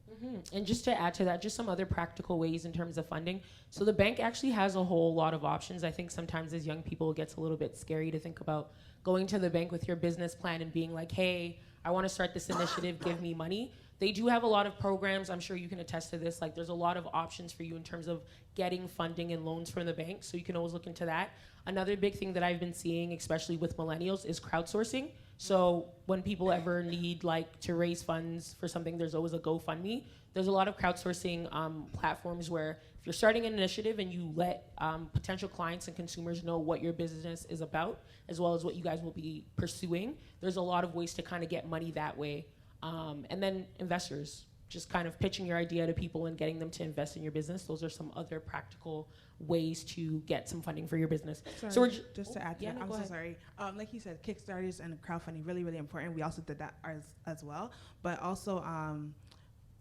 And just to add to that, just some other practical ways in terms of funding. So the bank actually has a whole lot of options. I think sometimes as young people, it gets a little bit scary to think about going to the bank with your business plan and being like, hey, I want to start this initiative, give me money. They do have a lot of programs. I'm sure you can attest to this. Like, there's a lot of options for you in terms of getting funding and loans from the bank. So you can always look into that. Another big thing that I've been seeing, especially with millennials, is crowdsourcing. So when people ever need like to raise funds for something, there's always a GoFundMe. There's a lot of crowdsourcing platforms where if you're starting an initiative and you let potential clients and consumers know what your business is about, as well as what you guys will be pursuing, there's a lot of ways to kind of get money that way. And then investors, just kind of pitching your idea to people and getting them to invest in your business. Those are some other practical ways to get some funding for your business. Sorry, So we're just to add to yeah, that, no, I'm go so ahead. sorry. Like you said, Kickstarters and crowdfunding, really, really important. We also did that as well. But also,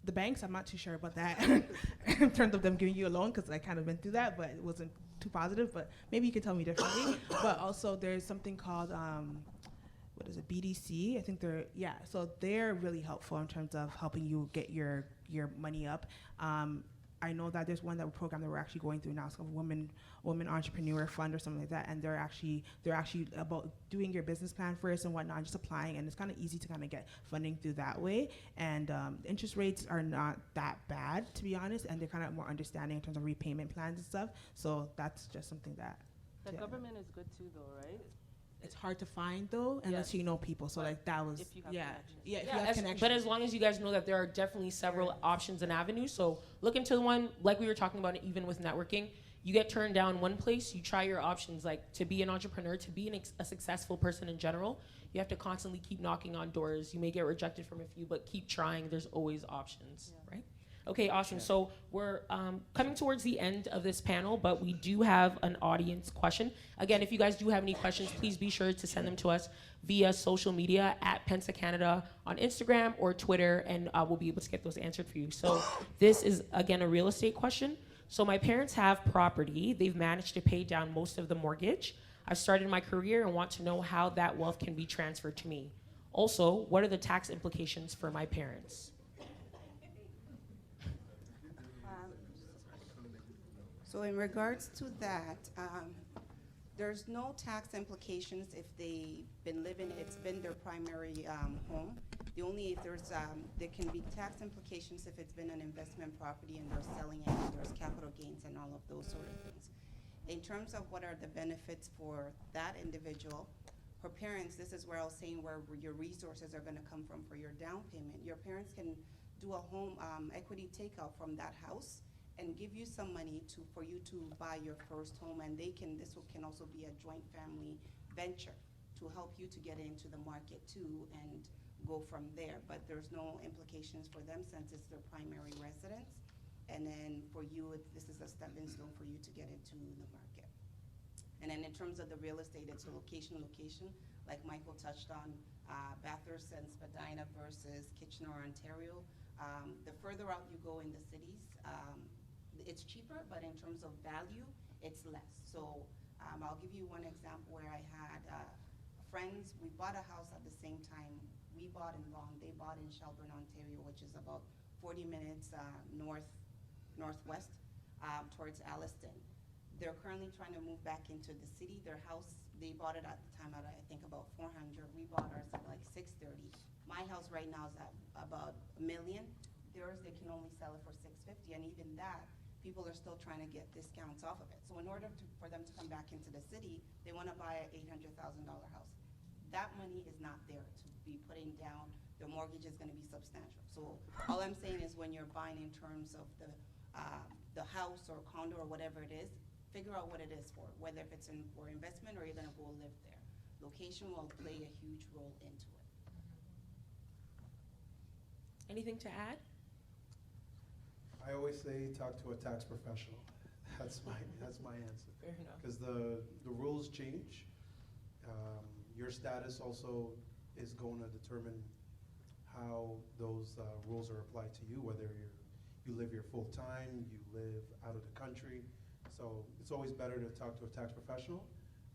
the banks, I'm not too sure about that in terms of them giving you a loan, because I kind of been through that, but it wasn't too positive. But maybe you can tell me differently. But also, there's something called what is it, BDC? I think so they're really helpful in terms of helping you get your money up. I know that there's one program that we're actually going through now. It's called Women Entrepreneur Fund or something like that, and they're actually about doing your business plan first and whatnot, just applying, and it's kind of easy to kind of get funding through that way. And interest rates are not that bad, to be honest, and they're kind of more understanding in terms of repayment plans and stuff. So that's just something that The government is good too, though, right? it's hard to find though, unless Yes. you know people. So But like that was if you have yeah, connections. yeah. If you Yeah, have connections. but as long as you guys know that there are definitely several options and avenues. So look into one, like we were talking about, even with networking. You get turned down one place, you try your options. Like, to be an entrepreneur, to be a successful person in general, you have to constantly keep knocking on doors. You may get rejected from a few, but keep trying. There's always options, right? Okay, awesome. So we're coming towards the end of this panel, but we do have an audience question. Again, if you guys do have any questions, please be sure to send them to us via social media at Pensa Canada on Instagram or Twitter, and we'll be able to get those answered for you. So this is, again, a real estate question. So my parents have property. They've managed to pay down most of the mortgage. I've started my career and want to know how that wealth can be transferred to me. Also, what are the tax implications for my parents? So in regards to that, there's no tax implications if they've been living, it's been their primary home. The only, if there's, there can be tax implications if it's been an investment property and they're selling it, and there's capital gains and all of those sort of things. In terms of what are the benefits for that individual, for parents, this is where I was saying where your resources are gonna come from for your down payment. Your parents can do a home equity takeout from that house and give you some money for you to buy your first home, and this can also be a joint family venture to help you to get into the market too and go from there. But there's no implications for them since it's their primary residence. And then for you, this is a stepping stone for you to get into the market. And then in terms of the real estate, it's a location, like Michael touched on, Bathurst and Spadina versus Kitchener, Ontario. The further out you go in the cities, it's cheaper, but in terms of value, it's less. So I'll give you one example where I had friends, we bought a house at the same time. We bought in Vaughan, they bought in Shelburne, Ontario, which is about 40 minutes northwest towards Alliston. They're currently trying to move back into the city. Their house, they bought it at the time at I think about 400. We bought ours at like 630. My house right now is at about $1 million. Theirs, they can only sell it for 650, and even that, people are still trying to get discounts off of it. So in order for them to come back into the city, they want to buy an $800,000 house. That money is not there to be putting down. Their mortgage is going to be substantial. So all I'm saying is when you're buying in terms of the house or condo or whatever it is, figure out what it is for, whether if it's for investment or you're going to go live there. Location will play a huge role into it. Anything to add? I always say talk to a tax professional. That's my answer. Fair enough. Because the rules change. Your status also is going to determine how those rules are applied to you, whether you live here full time, you live out of the country. So it's always better to talk to a tax professional.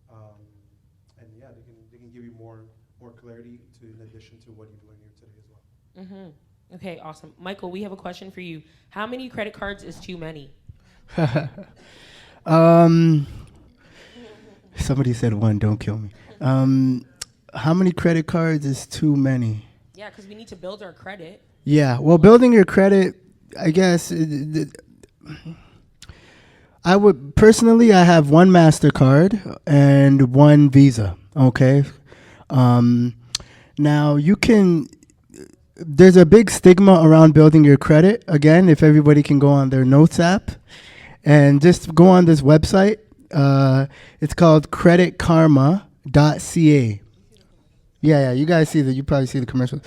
And yeah, they can give you more clarity in addition to what you've learned here today as well. Mm-hmm. Okay, awesome. Michael, we have a question for you. How many credit cards is too many? Somebody said one, don't kill me. How many credit cards is too many? Yeah, because we need to build our credit. Yeah, well, building your credit, I guess, I would, personally, I have one MasterCard and one Visa, okay? Now, there's a big stigma around building your credit. Again, if everybody can go on their Notes app and just go on this website. It's called creditkarma.ca. Yeah, you guys see that. You probably see the commercials.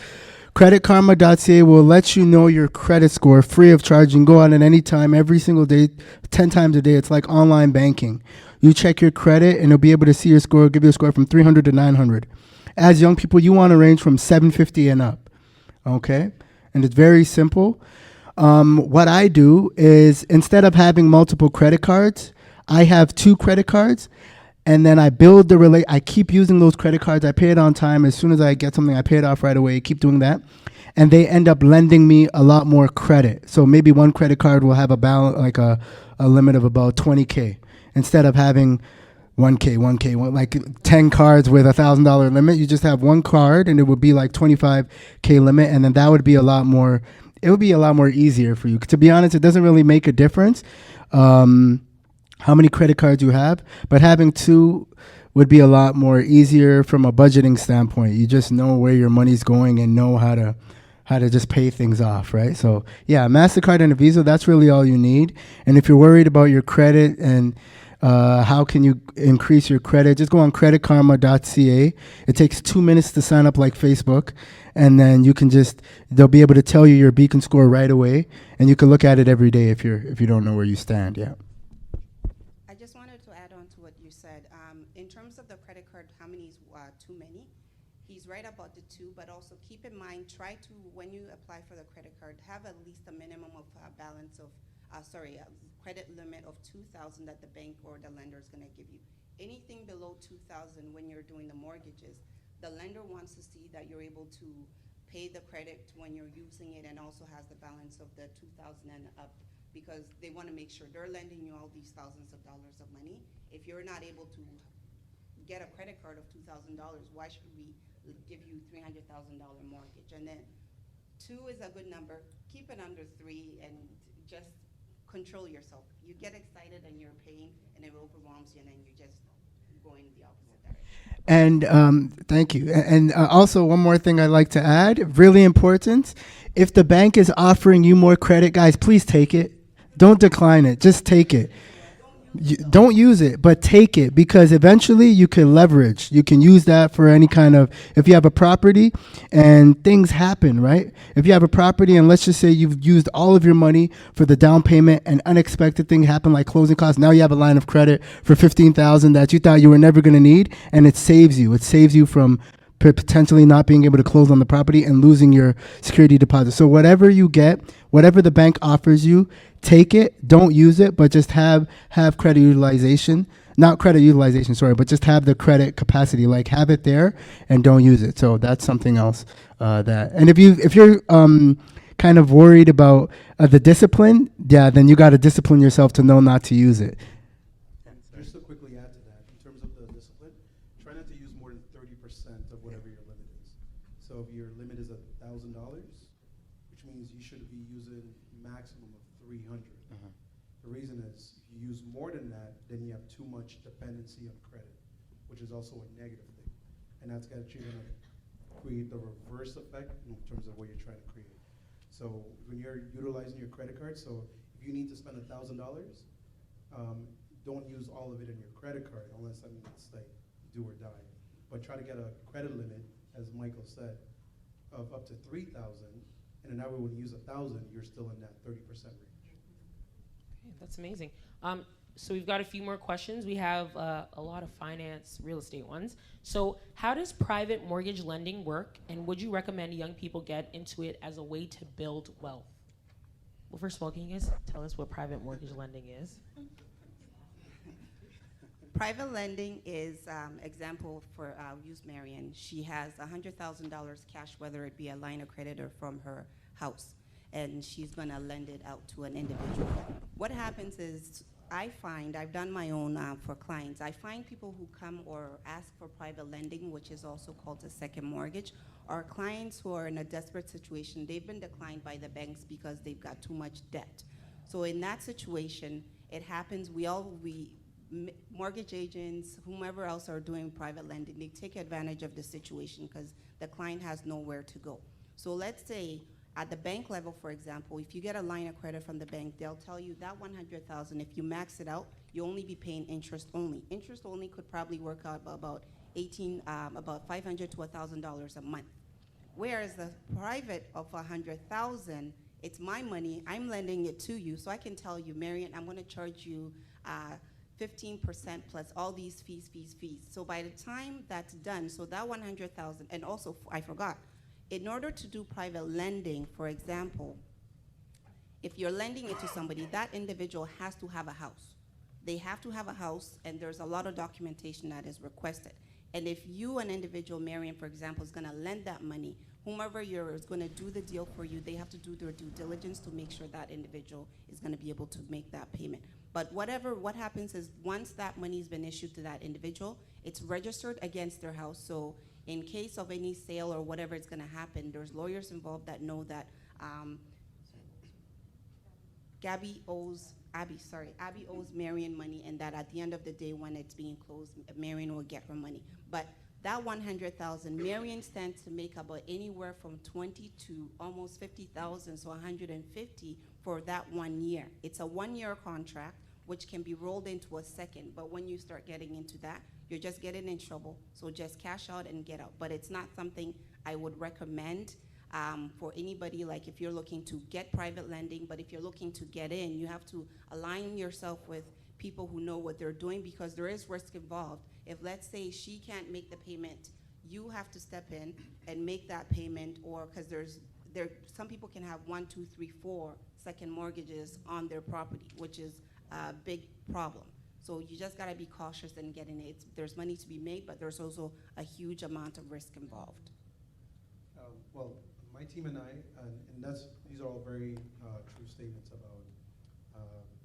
Creditkarma.ca will let you know your credit score free of charge. You can go on at any time, every single day, 10 times a day. It's like online banking. You check your credit, and it'll be able to see your score, give you a score from 300 to 900. As young people, you want to range from 750 and up. Okay? And it's very simple. What I do is, instead of having multiple credit cards, I have 2 credit cards. And then I build I keep using those credit cards. I pay it on time. As soon as I get something, I pay it off right away. Keep doing that. And they end up lending me a lot more credit. So maybe one credit card will have a balance, like a limit of about 20K. Instead of having 1K, like 10 cards with $1,000 limit, you just have one card and it would be like 25K limit. And then that would be it would be a lot more easier for you. To be honest, it doesn't really make a difference. How many credit cards you have, but having 2 would be a lot more easier from a budgeting standpoint. You just know where your money's going and know how to just pay things off, right? So yeah, MasterCard and a Visa, that's really all you need. And if you're worried about your credit and How can you increase your credit? Just go on creditkarma.ca. It takes 2 minutes to sign up like Facebook. And then you can they'll be able to tell you your beacon score right away. And you can look at it every day if you don't know where you stand. Yeah. I just wanted to add on to what you said. In terms of the credit card, how many is too many? He's right about the 2, but also keep in mind, try to, when you apply for the credit card, have at least a minimum of balance of, a credit limit of 2,000 that the bank or the lender is going to give you. Anything below 2,000 when you're doing the mortgages, the lender wants to see that you're able to pay the credit when you're using it and also has the balance of the 2,000 and up, because they want to make sure they're lending you all these thousands of dollars of money. If you're not able to get a credit card of $2,000, why should we give you $300,000 mortgage? And then 2 is a good number. Keep it under 3 and just control yourself. You get excited and you're paying and it overwhelms you and then you just go in the opposite direction. And thank you. And also one more thing I'd like to add, really important. If the bank is offering you more credit, guys, please take it. Don't decline it. Just take it. Don't use it, but take it, because eventually you can leverage. You can use that for any kind of, if you have a property and things happen, right? If you have a property and let's just say you've used all of your money for the down payment and unexpected thing happened like closing costs, now you have a line of credit for $15,000 that you thought you were never going to need, and it saves you. It saves you from potentially not being able to close on the property and losing your security deposit. So whatever you get, whatever the bank offers you, take it. Don't use it, but just have credit utilization. Not credit utilization, sorry, but just have the credit capacity. Like have it there and don't use it. So that's something else that. And if you're kind of worried about the discipline, yeah, then you got to discipline yourself to know not to use it. Just to quickly add to that, in terms of the discipline, try not to use more than 30% of whatever your limit is. So if your limit is $1,000, which means you should be using maximum of 300. The reason is if you use more than that, then you have too much dependency on credit, which is also a negative thing. And that's actually going to create the reverse effect in terms of what you're trying to create. So when you're utilizing your credit card, so if you need to spend $1,000, don't use all of it in your credit card unless it's like do or die. But try to get a credit limit, as Michael said, of up to 3,000, and then that way when you use 1,000, you're still in that 30% range. Okay, that's amazing. So we've got a few more questions. We have a lot of finance, real estate ones. So how does private mortgage lending work, and would you recommend young people get into it as a way to build wealth? Well, first of all, can you guys tell us what private mortgage lending is? Private lending is example for use Marion. She has $100,000 cash, whether it be a line of credit or from her house, and she's going to lend it out to an individual. What happens is I've done my own for clients. I find people who come or ask for private lending, which is also called a second mortgage, are clients who are in a desperate situation. They've been declined by the banks because they've got too much debt. So in that situation, it happens, mortgage agents, whomever else are doing private lending, they take advantage of the situation because the client has nowhere to go. So let's say at the bank level, for example, if you get a line of credit from the bank, they'll tell you that $100,000, if you max it out, you only be paying interest only. Interest only could probably work out about $500 to $1,000 a month. Whereas the private of $100,000, it's my money, I'm lending it to you, so I can tell you, Marion, I'm going to charge you 15% plus all these fees. So by the time that's done, so that $100,000, and also I forgot, in order to do private lending, for example, if you're lending it to somebody, that individual has to have a house. They have to have a house, and there's a lot of documentation that is requested. And if you, an individual, Marion, for example, is going to lend that money, whomever is going to do the deal for you, they have to do their due diligence to make sure that individual is going to be able to make that payment. But what happens is once that money has been issued to that individual, it's registered against their house. So in case of any sale or whatever is going to happen, there's lawyers involved that know that Abby owes Marion money, and that at the end of the day when it's being closed, Marion will get her money. But that $100,000, Marion stands to make about anywhere from 20 to almost 50,000, so 150 for that 1 year. It's a 1-year contract which can be rolled into a second. But when you start getting into that, you're just getting in trouble. So just cash out and get out. But it's not something I would recommend for anybody, like if you're looking to get private lending, but if you're looking to get in, you have to align yourself with people who know what they're doing, because there is risk involved. If, let's say, she can't make the payment, you have to step in and make that payment, or because some people can have 1, 2, 3, 4 second mortgages on their property, which is a big problem. So you just gotta be cautious in getting it. There's money to be made, but there's also a huge amount of risk involved. Well, my team and I, and these are all very true statements about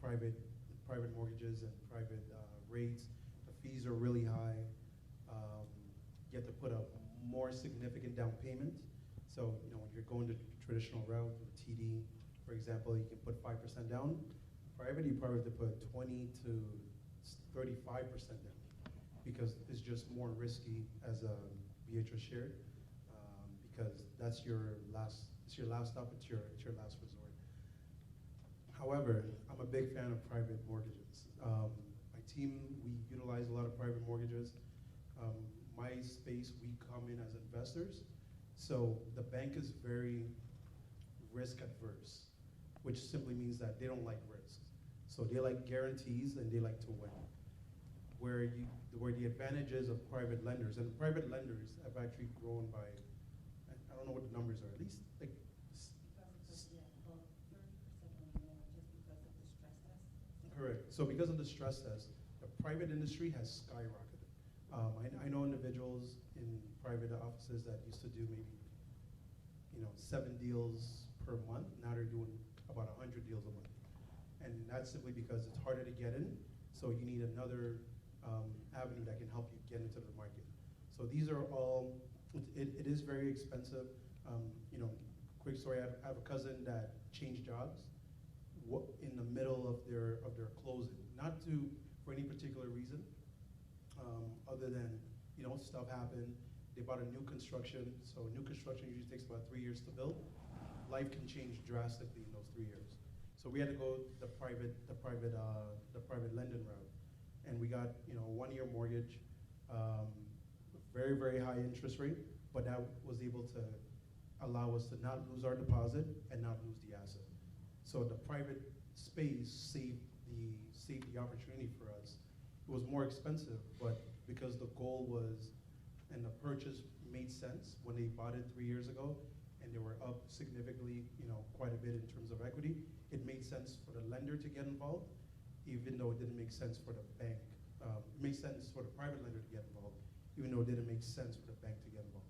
private mortgages and private rates. The fees are really high. You have to put a more significant down payment. So, when you're going the traditional route, the TD, for example, you can put 5% down. Private, you probably have to put 20 to 35% down, because it's just more risky, as Beatrice shared, because that's your last stop. It's your last resort. However, I'm a big fan of private mortgages. My team, we utilize a lot of private mortgages. My space, we come in as investors, so the bank is very risk adverse, which simply means that they don't like risk. So they like guarantees and they like to win. Where the advantages of private lenders, and private lenders have actually grown by, I don't know what the numbers are, at least like. Correct. So because of the stress test, the private industry has skyrocketed. I know individuals in private offices that used to do maybe 7 deals per month. Now they're doing about 100 deals a month. And that's simply because it's harder to get in, so you need another avenue that can help you get into the market. So these are all, it is very expensive. Quick story, I have a cousin that changed jobs in the middle of their closing, not for any particular reason, other than, stuff happened. They bought a new construction, so new construction usually takes about 3 years to build. Life can change drastically in those 3 years. So we had to go the private lending route, and we got a 1-year mortgage, very, very high interest rate, but that was able to allow us to not lose our deposit and not lose the asset. So the private space saved the opportunity for us. It was more expensive, but because the goal was, and the purchase made sense when they bought it 3 years ago, and they were up significantly, quite a bit in terms of equity, it made sense for the lender to get involved, even though it didn't make sense for the bank. It made sense for the private lender to get involved, even though it didn't make sense for the bank to get involved.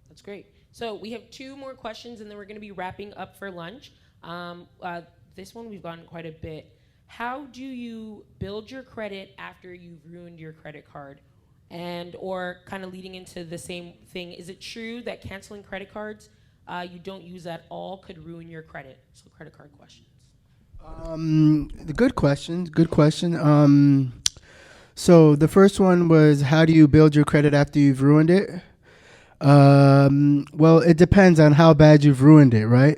That's great. So we have 2 more questions, and then we're going to be wrapping up for lunch. This one we've gotten quite a bit. How do you build your credit after you've ruined your credit card? And or kind of leading into the same thing, is it true that canceling credit cards you don't use at all could ruin your credit? So credit card questions. Good question. So the first one was, how do you build your credit after you've ruined it? Well, it depends on how bad you've ruined it, right?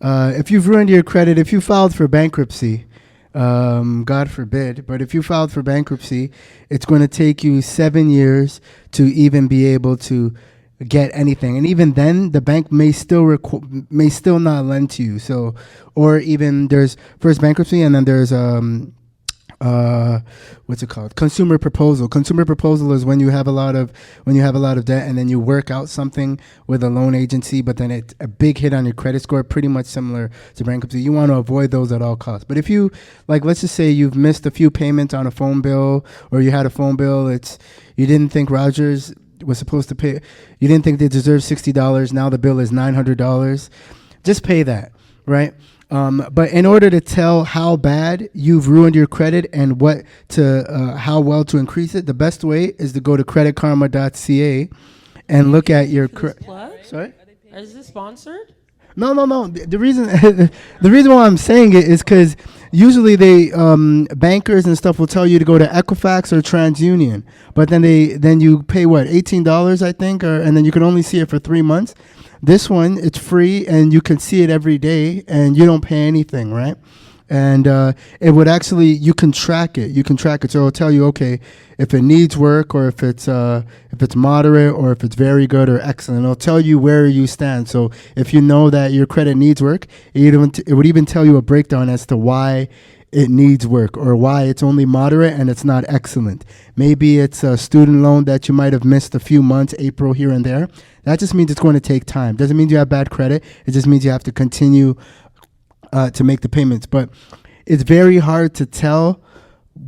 If you've ruined your credit, if you filed for bankruptcy, God forbid, but if you filed for bankruptcy, it's going to take you 7 years to even be able to get anything, and even then, the bank may still not lend to you. So, or even there's first bankruptcy, and then there's what's it called? Consumer proposal. Consumer proposal is when you have a lot of debt, and then you work out something with a loan agency, but then it's a big hit on your credit score, pretty much similar to bankruptcy. You want to avoid those at all costs. But if you, let's just say you've missed a few payments on a phone bill, or you had a phone bill, you didn't think Rogers was supposed to pay, you didn't think they deserved $60. Now the bill is $900. Just pay that, right? But in order to tell how bad you've ruined your credit and how well to increase it, the best way is to go to creditkarma.ca and look at your Sorry? Is this sponsored? No. The reason the reason why I'm saying it is because usually they bankers and stuff will tell you to go to Equifax or TransUnion, but then you pay what, $18 I think, and then you can only see it for 3 months. This one, it's free and you can see it every day and you don't pay anything, right? And it would actually, you can track it. You can track it. So it'll tell you, okay, if it needs work, or if it's moderate, or if it's very good or excellent. It'll tell you where you stand. So if you know that your credit needs work, it would even tell you a breakdown as to why it needs work, or why it's only moderate and it's not excellent. Maybe it's a student loan that you might have missed a few months, April here and there. That just means it's going to take time. Doesn't mean you have bad credit. It just means you have to continue to make the payments. But it's very hard to tell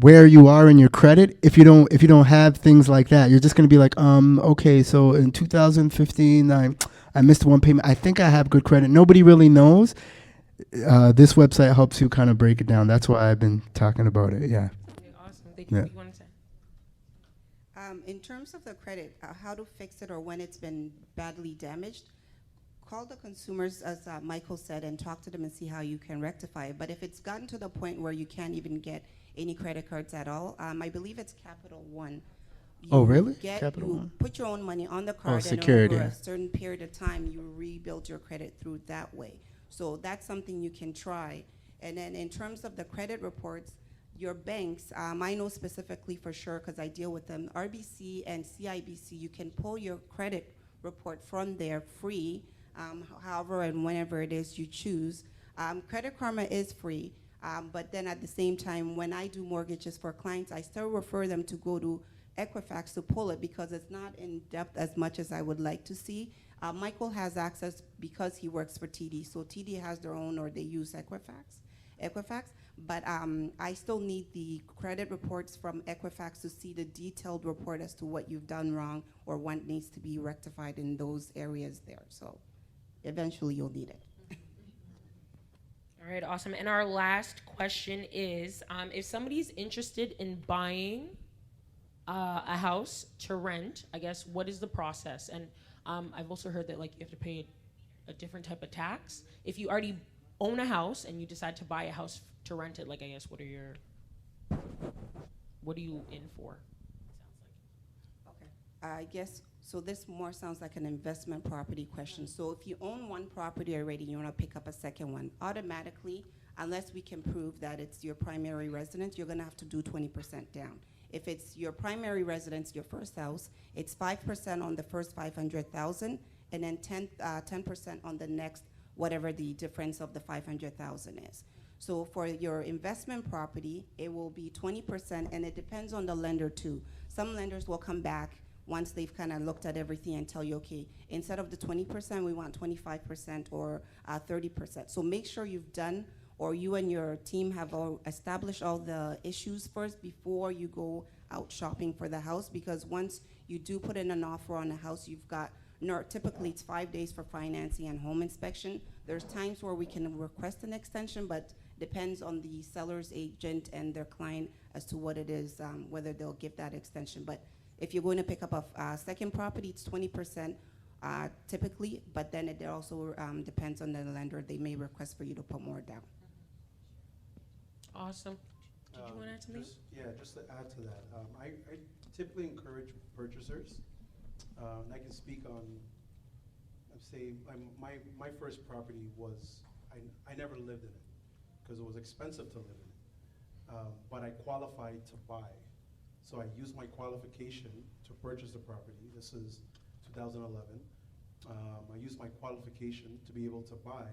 where you are in your credit if you don't have things like that. You're just going to be like, okay, so in 2015 I missed one payment. I think I have good credit. Nobody really knows. This website helps you kind of break it down. That's why I've been talking about it. Yeah. Okay, awesome. Thank you. Yeah. What you wanted to say? In terms of the credit, how to fix it or when it's been badly damaged, call the consumers, as Michael said, and talk to them and see how you can rectify it. But if it's gotten to the point where you can't even get any credit cards at all, I believe it's Capital One. Oh, really? Capital One. Put your own money on the card, and security. over a certain period of time, you rebuild your credit through that way. So that's something you can try. And then in terms of the credit reports, your banks, I know specifically for sure because I deal with them, RBC and CIBC, you can pull your credit report from there free, however and whenever it is you choose. Credit Karma is free, but then at the same time, when I do mortgages for clients, I still refer them to go to Equifax to pull it because it's not in depth as much as I would like to see. Michael has access because he works for TD, so TD has their own, or they use Equifax, but I still need the credit reports from Equifax to see the detailed report as to what you've done wrong or what needs to be rectified in those areas there. So eventually you'll need it. All right, awesome. And our last question is, if somebody's interested in buying a house to rent, I guess, what is the process? And I've also heard that, like, you have to pay a different type of tax. If you already own a house and you decide to buy a house to rent it, like, I guess, what are you in for? Okay. I guess, so this more sounds like an investment property question. So if you own one property already, you want to pick up a second one, automatically, unless we can prove that it's your primary residence, you're going to have to do 20% down. If it's your primary residence, your first house, it's 5% on the first 500,000, and then 10% on the next, whatever the difference of the 500,000 is. So for your investment property, it will be 20%, and it depends on the lender too. Some lenders will come back once they've kind of looked at everything and tell you, okay, instead of the 20%, we want 25% or 30%. So make sure you've done, or you and your team have established all the issues first before you go out shopping for the house, because once you do put in an offer on a house, you've got, typically it's 5 days for financing and home inspection. There's times where we can request an extension, but depends on the seller's agent and their client as to what it is, whether they'll give that extension. But if you're going to pick up a second property, it's 20% typically, but then it also depends on the lender. They may request for you to put more down. Awesome. Did you want to add something? Just to add to that, I typically encourage purchasers, and I can speak on, my first property was, I never lived in it because it was expensive to live in it, but I qualified to buy. So I used my qualification to purchase the property. This is 2011. I used my qualification to be able to buy,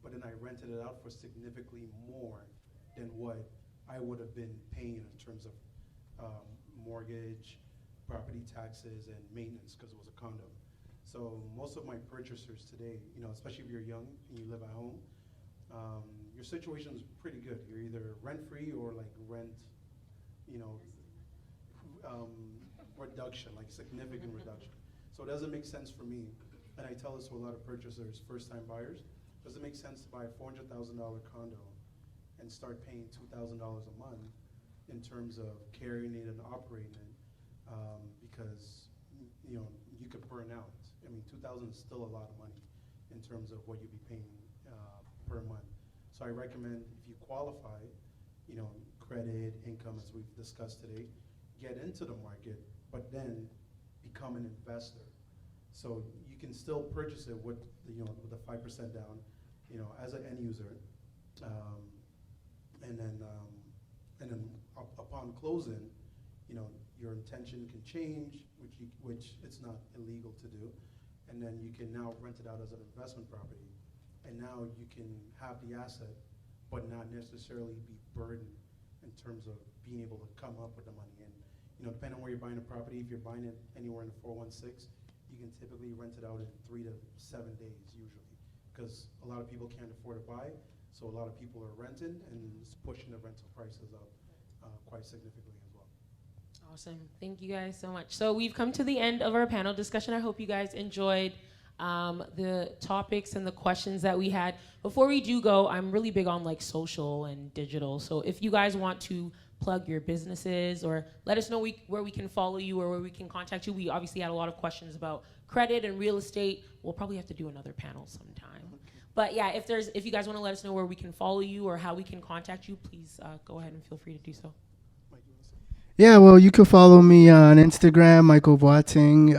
but then I rented it out for significantly more than what I would have been paying in terms of mortgage, property taxes, and maintenance, because it was a condo. So most of my purchasers today, especially if you're young and you live at home, your situation is pretty good. You're either rent-free or like rent, reduction, like significant reduction. So it doesn't make sense for me, and I tell this to a lot of purchasers, first-time buyers, does it make sense to buy a $400,000 condo and start paying $2,000 a month in terms of carrying it and operating it, because you could burn out. I mean, $2,000 is still a lot of money in terms of what you'd be paying per month. So I recommend, if you qualify, credit, income, as we've discussed today, get into the market, but then become an investor. So you can still purchase it with the 5% down, as an end user. and then upon closing, you know, your intention can change, which it's not illegal to do, and then you can now rent it out as an investment property, and now you can have the asset, but not necessarily be burdened in terms of being able to come up with the money. And you know, depending on where you're buying a property, if you're buying it anywhere in the 416, you can typically rent it out in 3 to 7 days usually, because a lot of people can't afford to buy, so a lot of people are renting, and it's pushing the rental prices up quite significantly as well. Awesome. Thank you guys so much. So we've come to the end of our panel discussion. I hope you guys enjoyed the topics and the questions that we had. Before we do go, I'm really big on like social and digital. So if you guys want to plug your businesses or let us know where we can follow you or where we can contact you. We obviously had a lot of questions about credit and real estate. We'll probably have to do another panel sometime. But yeah, if you guys want to let us know where we can follow you or how we can contact you, please go ahead and feel free to do so. Yeah, well, you can follow me on Instagram, Michael Boateng,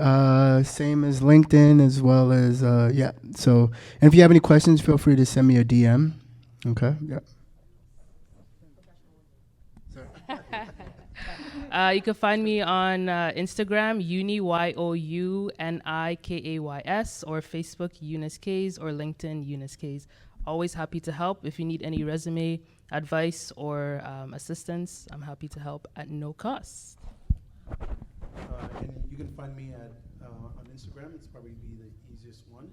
same as LinkedIn, as well as, yeah. So, and if you have any questions, feel free to send me a DM. Okay, yeah. You can find me on Instagram, UniYounikays, or Facebook, Eunice Kays, or LinkedIn, Eunice Kays. Always happy to help. If you need any resume advice or assistance, I'm happy to help at no cost. And you can find me on Instagram. It's probably be the easiest one.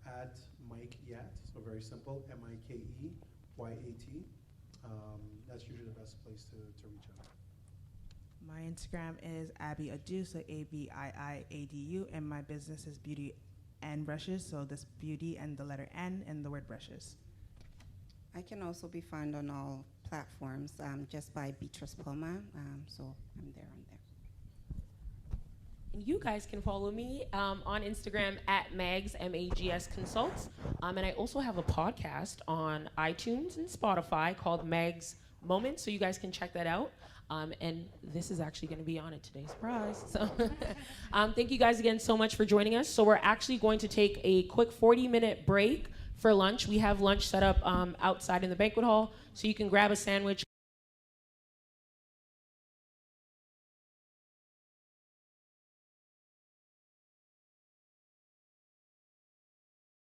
At Mike Yat, so very simple, MikeYat. That's usually the best place to reach out. My Instagram is Abby Adu, so ABIIADU, and my business is Beauty and Brushes, so this beauty and the letter N and the word brushes. I can also be found on all platforms just by Beatrice Poma, so I'm there on there. And you guys can follow me on Instagram at Mags, M-A-G-S Consults. And I also have a podcast on iTunes and Spotify called Mags Moments, so you guys can check that out. And this is actually going to be on it today, surprise. So thank you guys again so much for joining us. So we're actually going to take a quick 40-minute break for lunch. We have lunch set up outside in the banquet hall, so you can grab a sandwich.